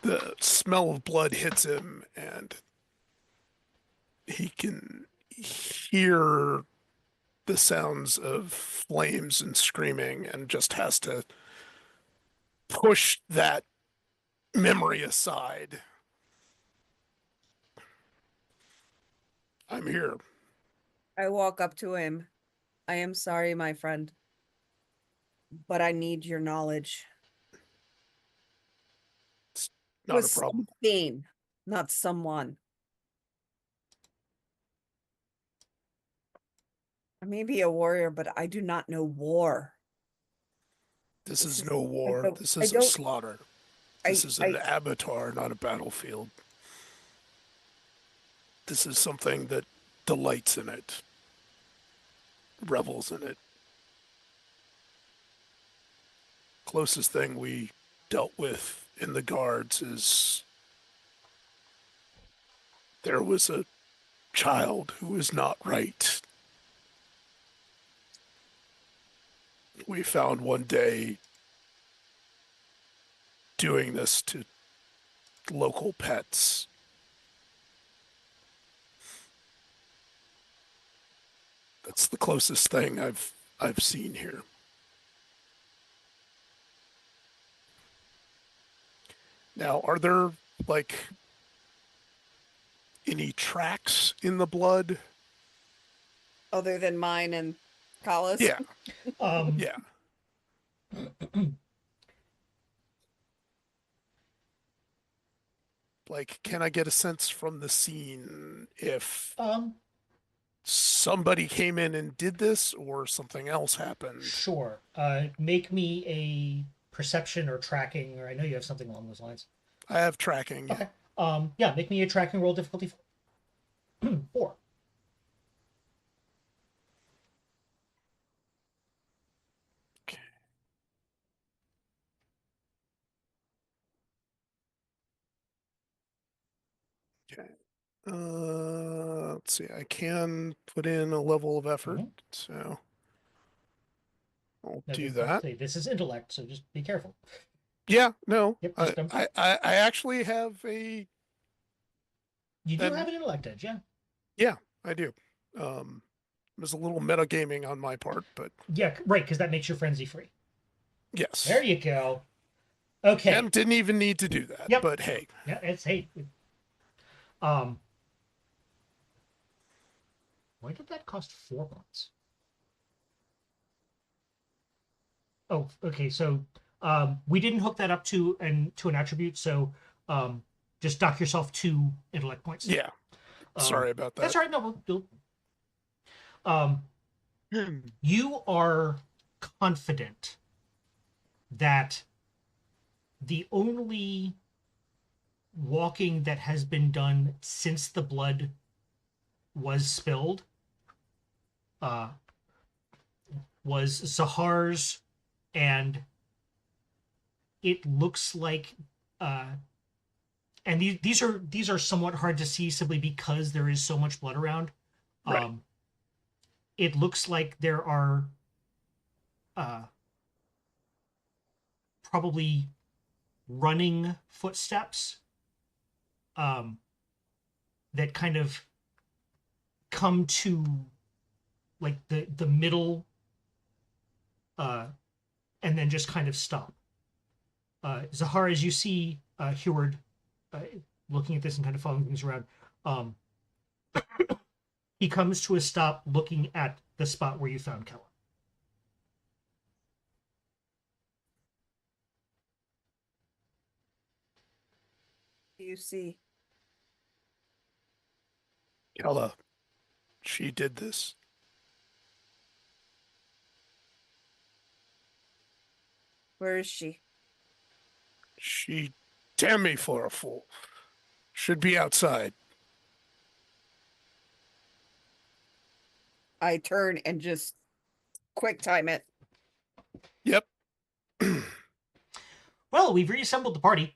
S5: the smell of blood hits him and he can hear the sounds of flames and screaming and just has to push that memory aside. I'm here.
S7: I walk up to him. I am sorry, my friend, but I need your knowledge.
S5: Not
S7: With
S5: a problem.
S7: something, not someone. I may be a warrior, but I do not know war.
S5: This
S7: This
S5: is
S7: is-
S5: no war.
S7: don't-
S5: This
S7: I
S5: is a
S7: don't-
S5: slaughter. This is an abattoir, not a battlefield. This is something that delights in it, revels in it. Closest thing we dealt with in the guards is there was a child who was not right. We found one day doing this to local pets. That's the closest thing I've seen here. Now, are there like any tracks in the blood?
S7: Other than mine and Kala's?
S5: Yeah,
S2: Um,
S5: yeah. Like, can I get a sense from the scene if somebody came in and did this or something else happened?
S2: Sure. Make me a perception or tracking, or I know you have something along those lines.
S5: I have tracking.
S2: Okay. Yeah, make me a tracking roll difficulty 4.
S5: Okay. Okay. Let's see. I can put in a level of effort, so I'll
S2: Now,
S5: do
S2: this-
S5: that.
S2: This is intellect, so just be careful.
S5: Yeah, no.
S2: Yep,
S5: I,
S2: just,
S5: I actually have a,
S2: You do
S5: and-
S2: have an intellect edge, yeah.
S5: yeah, I do. There's a little metagaming on my part, but
S2: Yeah, right, because that makes your frenzy free.
S5: yes.
S2: There you go. Okay.
S5: And didn't even need to do that,
S2: Yep.
S5: but hey.
S2: Yeah, it's hey. Why did that cost 4 points? Oh, okay. So we didn't hook that up to an attribute, so just dock yourself 2 intellect points.
S5: Yeah. Sorry about that.
S2: That's all right. No, you are confident that the only walking that has been done since the blood was spilled was Zahar's, and it looks like and these are somewhat hard to see simply because there is so much blood around.
S5: Right.
S2: It looks like there are probably running footsteps that kind of come to like the middle and then just kind of stop. Zahar, as you see Hereward looking at this and kind of following things around, he comes to a stop looking at the spot where you found Kella.
S7: do you see?
S5: Kella, she did this.
S7: Where is she?
S5: She damn me for a fool. Should be outside.
S7: I turn and just quick time it.
S5: Yep.
S2: Well, we've reassembled the party.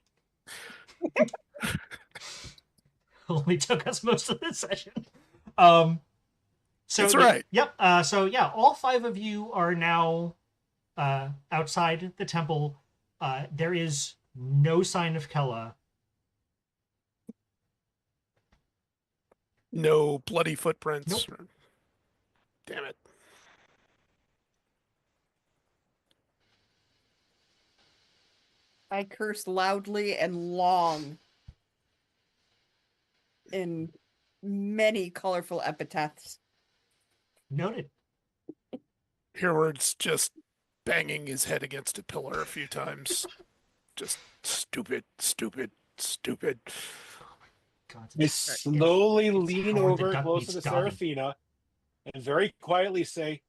S2: Only took us most of this session. So
S5: That's right.
S2: Yep. So yeah, all 5 of you are now outside the temple. There is no sign of Kella.
S5: No bloody footprints.
S2: Nope.
S5: Damn it.
S7: I curse loudly and long in many colorful epithets.
S2: Noted.
S5: Hereward's just banging his head against a pillar a few times. Just stupid, stupid, stupid.
S2: God,
S3: I slowly lean
S2: Howard the
S3: over
S2: Duck
S3: closer
S2: meets
S3: to
S2: Dottie.
S3: Serafina and very quietly say,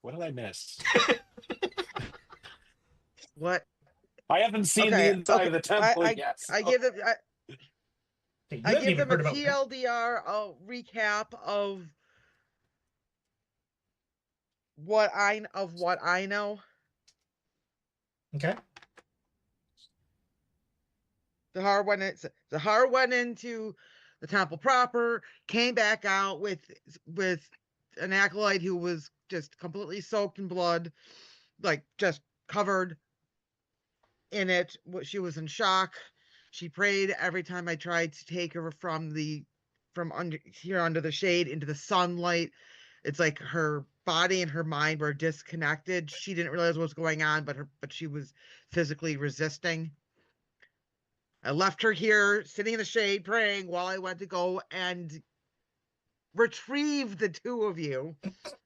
S3: what did I miss?
S6: What?
S3: I haven't seen the inside of the temple yet.
S6: I
S3: so-
S6: give them
S2: Hey, you
S6: I
S2: haven't
S6: give
S2: even
S6: them a
S2: heard about
S6: TLDR recap of what I know.
S2: Okay.
S6: Zahar went into the temple proper, came back out with an acolyte who was just completely soaked in blood, like just covered in it. She was in shock. She prayed every time I tried to take her from under the shade into the sunlight. It's like her body and her mind were disconnected. She didn't realize what was going on, but she was physically resisting. I left her here sitting in the shade praying while I went to go and retrieve the 2 of you.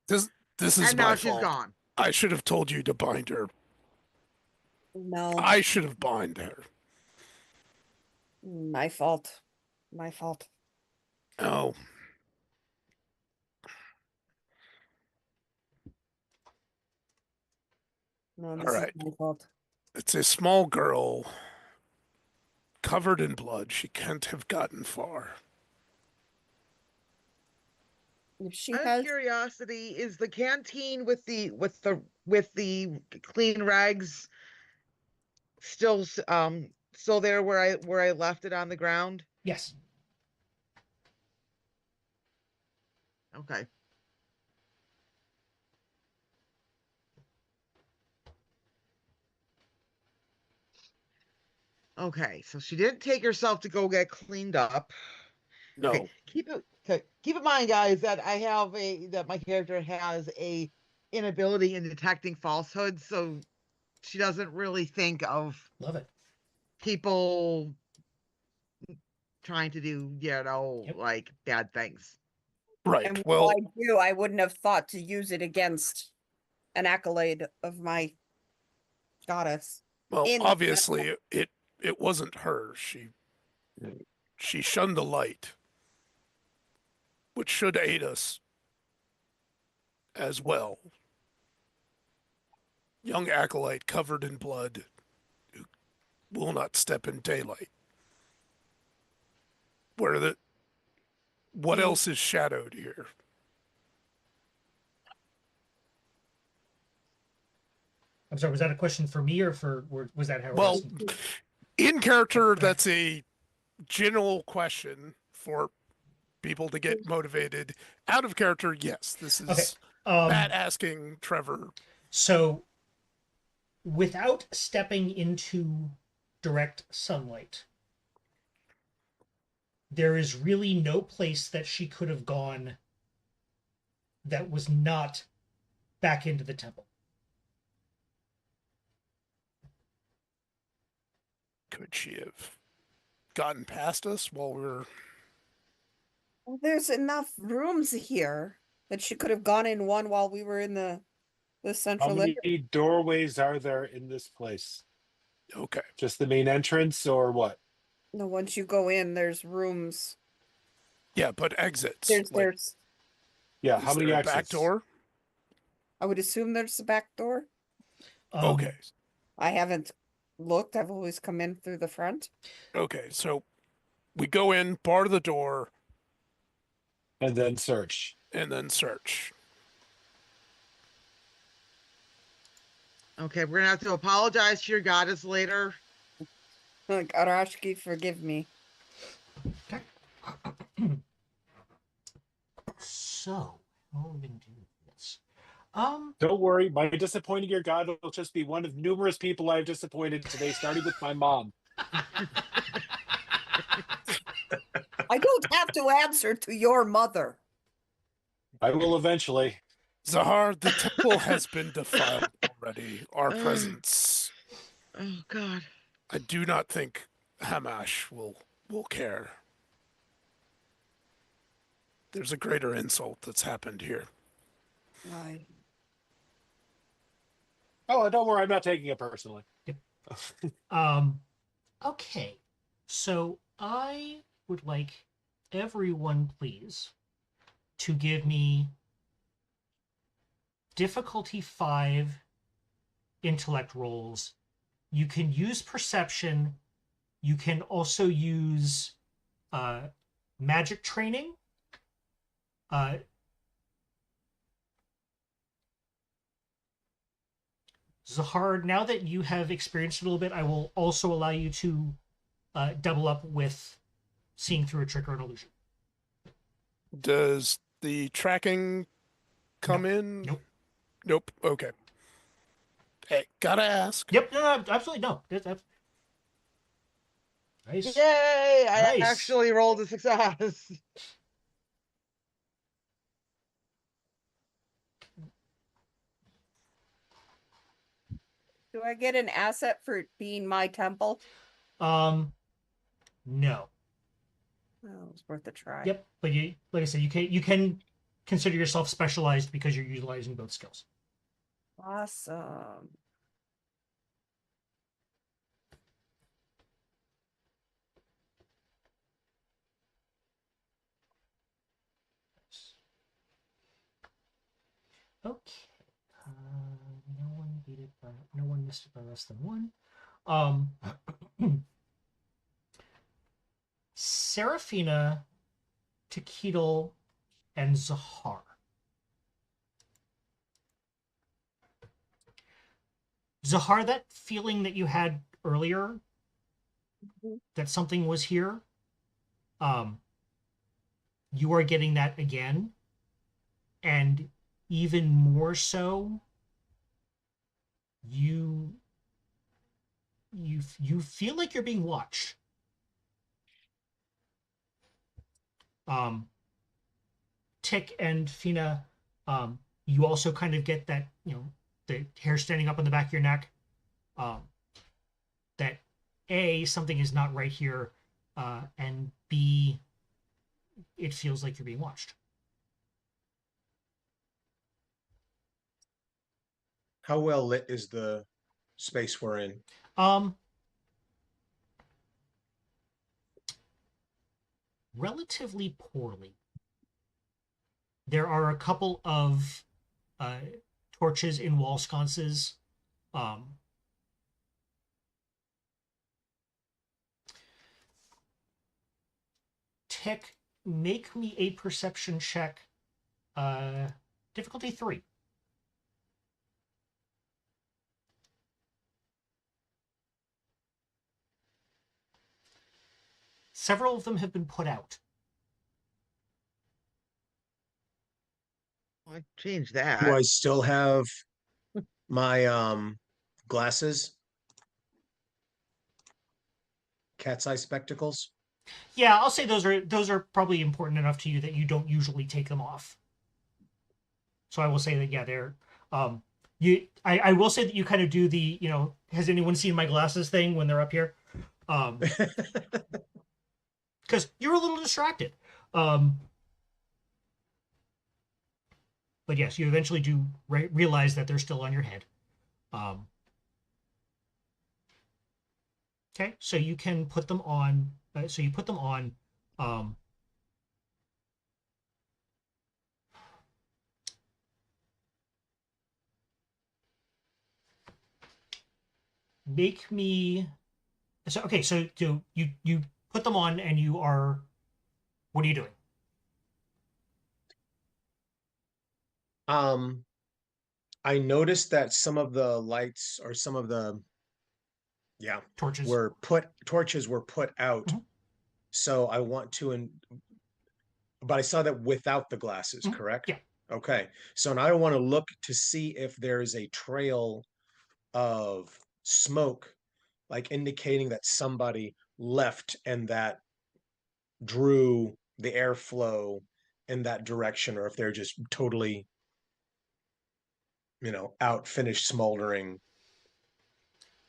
S5: This is
S6: And
S5: my
S6: now she's
S5: fault.
S6: gone.
S5: I should have told you to bind her.
S7: No,
S5: I should have bound her.
S7: my fault. My fault.
S5: Oh,
S7: No, this
S5: all right.
S7: is my fault.
S5: It's a small girl covered in blood. She can't have gotten far.
S7: If she
S6: Out of
S7: has,
S6: curiosity, is the canteen with the clean rags still there where I left it on the ground?
S2: Yes.
S6: Okay. Okay, so she didn't take herself to go get cleaned up.
S5: No.
S6: Okay, keep in mind, guys, that my character has a inability in detecting falsehoods, so she doesn't really think of
S2: Love it.
S6: people trying to do,
S2: Yep.
S6: like bad things.
S5: Right.
S7: and
S5: Well,
S7: what I do, I wouldn't have thought to use it against an accolade of my goddess. in-
S5: obviously it wasn't her. She shunned the light, which should aid us as well. Young acolyte covered in blood who will not step in daylight. What else is shadowed here?
S2: I'm sorry, was that a question for me or was that how?
S5: Well, in character, that's a general question for people to get motivated. Out of character, yes, this is
S2: Okay.
S5: Matt asking Trevor.
S2: So, without stepping into direct sunlight, there is really no place that she could have gone that was not back into the temple.
S5: Could she have gotten past us while we were...
S7: Well, there's enough rooms here that she could have gone in one while we were in the
S3: How
S7: central
S3: many
S7: area.
S3: doorways are there in this place?
S5: Okay.
S3: Just the main entrance or what?
S7: No, once you go in, there's rooms.
S5: Yeah, but exits.
S7: There's.
S3: Yeah,
S5: Is
S3: how many
S5: there a
S3: exits?
S5: back door?
S7: I would assume there's a back door.
S5: Okay.
S7: I haven't looked. I've always come in through the front.
S5: Okay. So we go in, bar the door,
S3: And then search.
S5: and then search.
S6: Okay, we're gonna have to apologize to your goddess later.
S7: Like, Erashki, forgive me.
S2: Okay. So, how are we going to do this?
S3: Don't worry, my disappointing your god will just be one of numerous people I've disappointed today, starting with my mom.
S7: I don't have to answer to your mother.
S3: I will eventually.
S5: Zahar, the temple has been defiled already. Our presence.
S6: Oh God.
S5: I do not think Hamash will care. There's a greater insult that's happened here.
S7: Why?
S3: Oh, don't worry, I'm not taking it personally.
S2: Okay. So I would like everyone, please, to give me difficulty 5 intellect rolls. You can use perception. You can also use magic training. Zahar, now that you have experienced it a little bit, I will also allow you to double up with seeing through a trick or an illusion.
S5: Does the tracking come in?
S2: Nope.
S5: Nope. Okay. Hey, gotta ask.
S2: Yep, no, absolutely no. That's nice.
S6: Yay! I
S2: Nice.
S6: actually rolled a success.
S7: Do I get an asset for it being my temple?
S2: No.
S7: Oh, it's worth a try.
S2: Yep, but you, like I said, you can consider yourself specialized because you're utilizing both skills.
S7: Awesome.
S2: Okay. No one missed it by less than 1. Serafina, Ti'Keedl, and Zahar. Zahar, that feeling that you had earlier, that something was here, you are getting that again, and even more so, you feel like you're being watched. Tick and Fina, you also kind of get that, the hair standing up on the back of your neck, that A, something is not right here, and B, it feels like you're being watched.
S4: How well lit is the space we're in?
S2: Relatively poorly. There are a couple of torches in wall sconces. Tick, make me a perception check. Difficulty 3. Several of them have been put out.
S6: I changed that.
S4: Do I still have my glasses? Cat's eye spectacles?
S2: Yeah, I'll say those are probably important enough to you that you don't usually take them off. So I will say that, yeah, they're I will say that you kind of do the, has anyone seen my glasses thing when they're up here? Because you're a little distracted. But yes, you eventually do realize that they're still on your head. Okay, so you can put them on so you put them on. Make me. So okay, so you put them on and you are. What are you doing?
S4: I noticed that some of the lights or some of the
S2: Torches.
S4: torches were put out.
S2: Mhm.
S4: So I want to but I saw that without the glasses,
S2: Mhm.
S4: correct?
S2: Yeah.
S4: Okay. So now I want to look to see if there's a trail of smoke, like indicating that somebody left and that drew the airflow in that direction, or if they're just totally, out, finished, smoldering.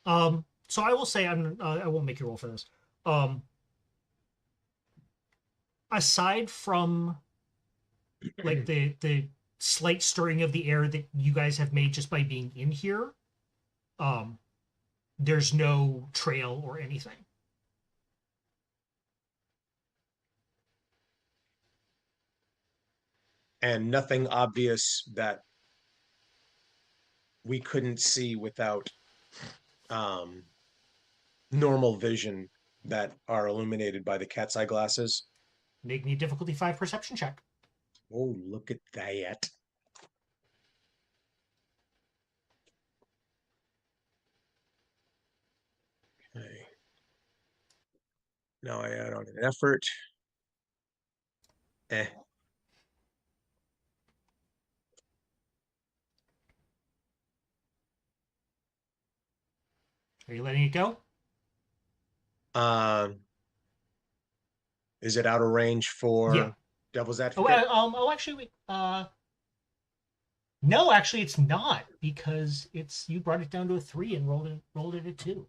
S2: So I will say I won't make you roll for this. Aside from like the slight stirring of the air that you guys have made just by being in here, there's no trail or anything.
S4: And nothing obvious that we couldn't see without normal vision that are illuminated by the cat's eye glasses.
S2: Make me a difficulty 5 perception check.
S4: Oh, look at that. Okay. Now I add on an effort. Eh.
S2: Are you letting it go?
S4: Is it out of range for
S2: Yeah.
S4: Devil's
S2: Oh,
S4: Advocate?
S2: actually, wait. No, actually, it's not because you brought it down to a 3 and rolled it at 2.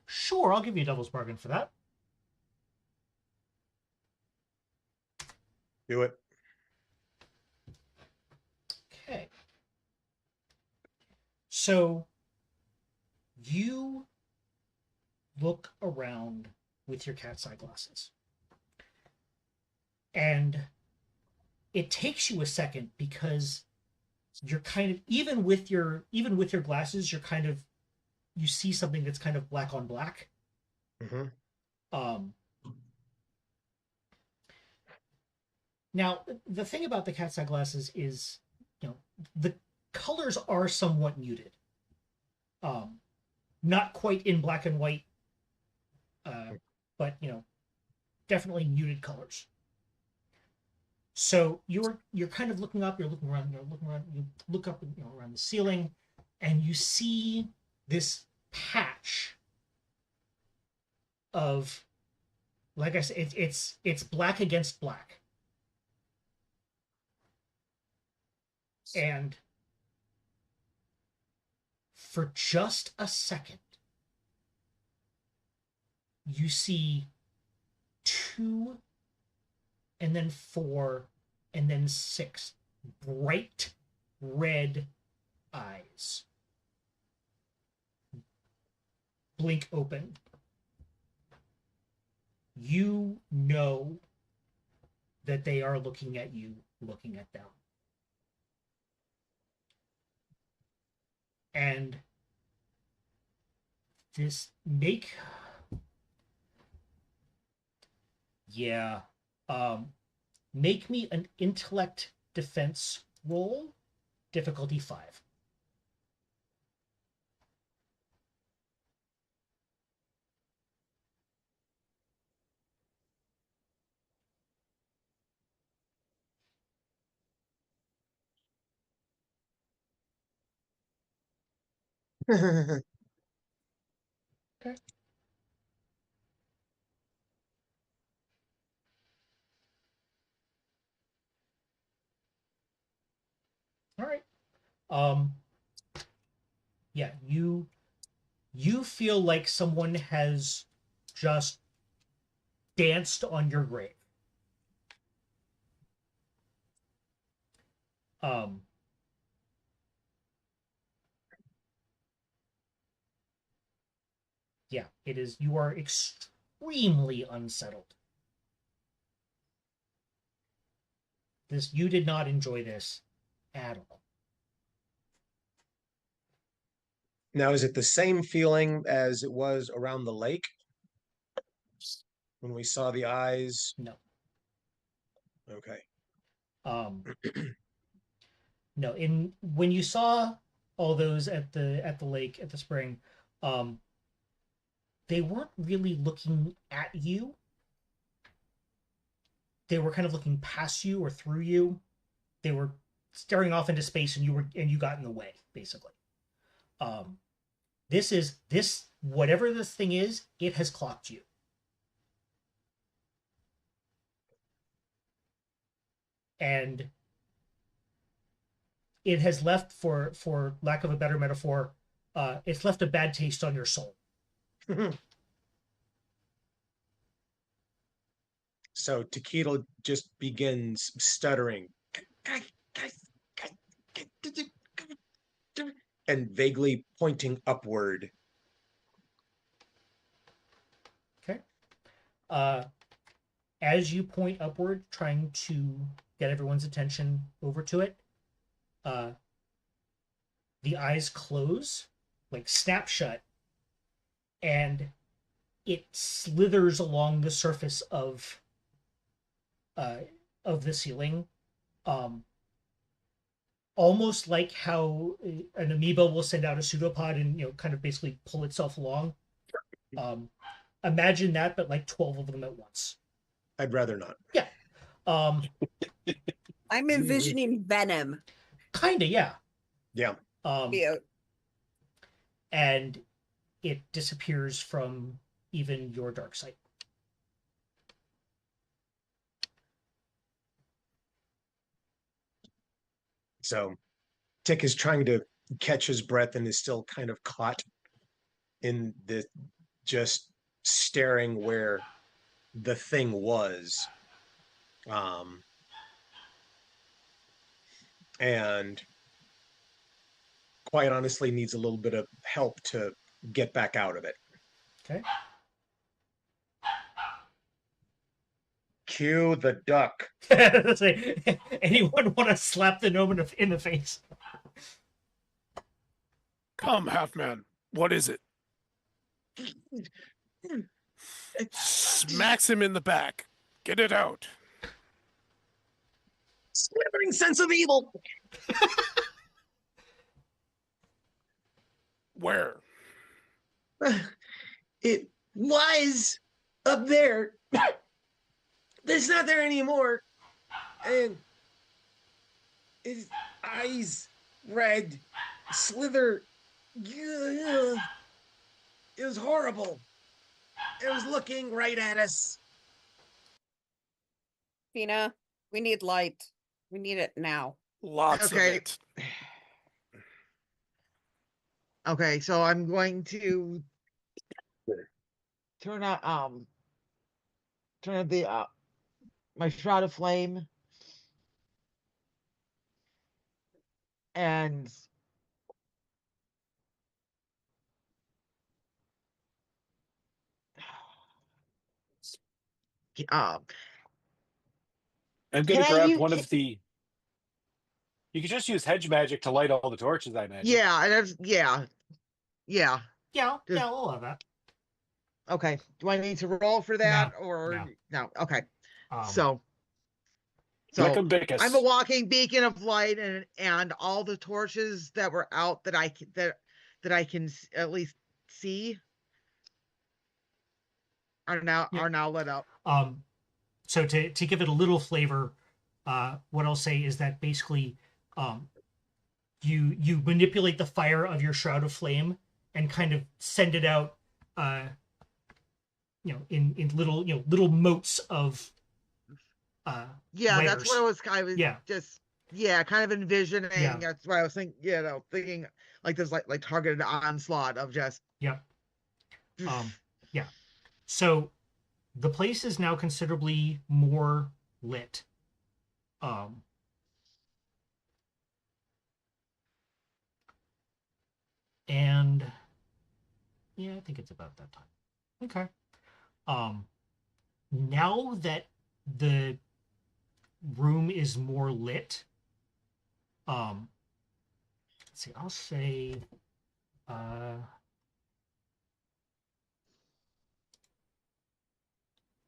S2: Sure, I'll give you a devil's bargain for that.
S4: Do it.
S2: Okay. So you look around with your cat's eye glasses. And it takes you a second because you're kind of even with your glasses, you see something that's kind of black on black.
S4: Mm-hmm.
S2: Now the thing about the cat's eye glasses is, the colors are somewhat muted. Not quite in black and white, but definitely muted colors. So you're kind of looking up, you look up around the ceiling, and you see this patch of, like I said, it's black against black. And for just a second, you see 2 and then 4 and then 6 bright red eyes blink open. You know that they are looking at you, looking at them. And this make make me an intellect defense roll, difficulty 5. Okay. All right. Yeah, you feel like someone has just danced on your grave. Um, Yeah, it is. You are extremely unsettled. You did not enjoy this at all.
S4: Now, is it the same feeling as it was around the lake when we saw the eyes?
S2: No.
S4: Okay.
S2: No, when you saw all those at the lake, at the spring, they weren't really looking at you. They were kind of looking past you or through you. They were staring off into space, and you got in the way, basically. This whatever this thing is, it has clocked you. And it has left, for lack of a better metaphor, it's left a bad taste on your soul.
S4: So Ti'Keedl just begins stuttering and vaguely pointing upward.
S2: Okay. As you point upward, trying to get everyone's attention over to it, the eyes close, like snap shut, and it slithers along the surface of the ceiling, almost like how an amoeba will send out a pseudopod and kind of basically pull itself along. Imagine that, but like 12 of them at once.
S4: I'd rather not.
S2: Yeah.
S7: I'm envisioning venom.
S2: Kinda, yeah.
S4: Yeah.
S7: Yeah.
S2: And it disappears from even your dark sight.
S4: So Tick is trying to catch his breath and is still kind of caught in the just staring where the thing was. And quite honestly needs a little bit of help to get back out of it.
S2: Okay.
S4: Cue the duck.
S2: Anyone want to slap the gnome in the face?
S5: Come, Halfman. What is it? Smacks him in the back. Get it out.
S4: Slithering sense of evil.
S5: Where?
S4: It was up there. It's not there anymore. And his eyes red, slither. It was horrible. It was looking right at us.
S7: Fina, we need light. We need it now.
S5: Lots of
S6: Okay.
S5: it.
S6: Okay, so I'm going to turn on the my shroud of flame and
S3: I'm
S6: Can
S3: gonna
S6: I
S3: grab
S6: use-
S3: one of the. You could just use hedge magic to light all the torches, I imagine.
S6: yeah, and that's yeah.
S2: Yeah,
S6: Just-
S2: we'll have that.
S6: Okay. Do I need to roll for that or no? Okay. So
S3: Wickham-Bickus.
S6: I'm a walking beacon of light, and all the torches that were out that I can at least see are now lit up.
S2: So to give it a little flavor, what I'll say is that basically, you manipulate the fire of your shroud of flame and kind of send it out, in little motes of.
S6: Yeah, that's
S2: layers.
S6: what I was
S2: Yeah.
S6: just kind of envisioning.
S2: Yeah.
S6: That's what I was thinking like this like targeted onslaught of just
S2: Yep. Yeah. So the place is now considerably more lit. And Yeah, I think it's about that time. Okay. Now that the room is more lit, let's see, I'll say,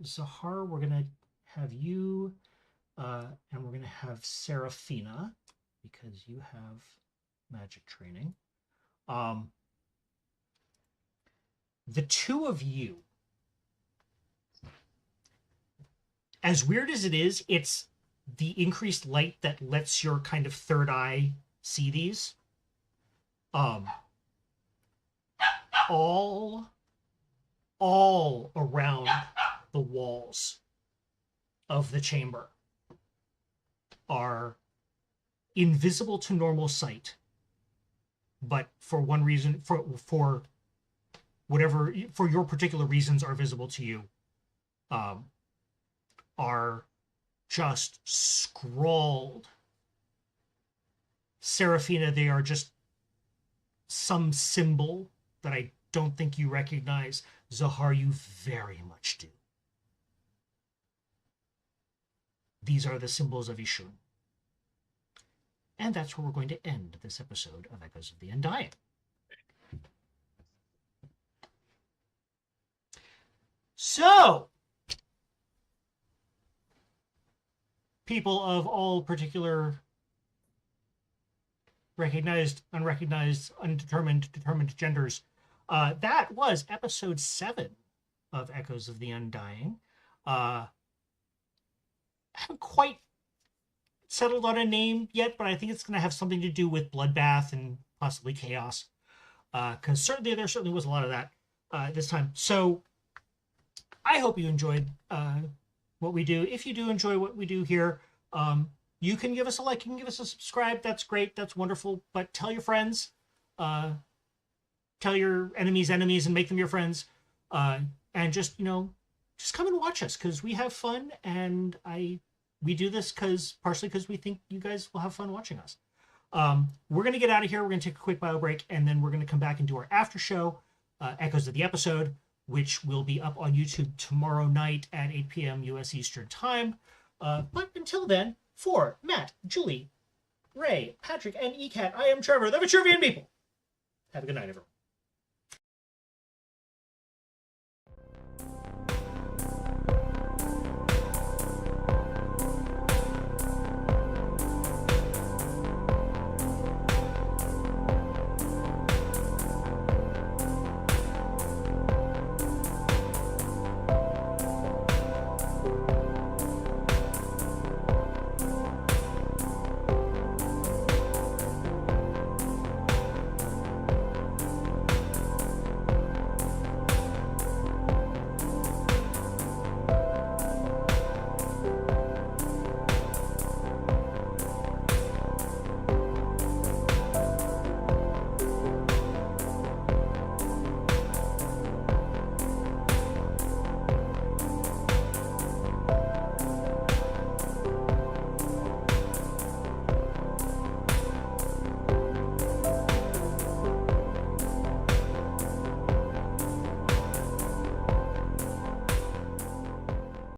S2: Zahar, we're gonna have you, and we're gonna have Serafina, because you have magic training. The two of you, as weird as it is, it's the increased light that lets your kind of third eye see these. All around the walls of the chamber are invisible to normal sight, but for one reason, for whatever, for your particular reasons, are visible to you, are just scrawled. Serafina, they are just some symbol that I don't think you recognize. Zahar, you very much do. These are the symbols of Ishun. And that's where we're going to end this episode of Echoes of the Undying. So, people of all particular recognized, unrecognized, undetermined, determined genders, that was episode 7 of Echoes of the Undying. I haven't quite settled on a name yet, but I think it's going to have something to do with bloodbath and possibly chaos, because there certainly was a lot of that this time. So I hope you enjoyed what we do. If you do enjoy what we do here, you can give us a like, you can give us a subscribe. That's great. That's wonderful. But tell your friends, tell your enemies' enemies, and make them your friends. And just, just come and watch us, because we have fun, and we do this partially because we think you guys will have fun watching us. We're going to get out of here. We're going to take a quick bio break, and then we're going to come back and do our after show, Echoes of the Episode, which will be up on YouTube tomorrow night at 8 p.m. U.S. Eastern Time. But until then, for Matt, Julie, Ray, Patrick, and ECAT, I am Trevor, the Vitruvian Meeple. Have a good night, everyone.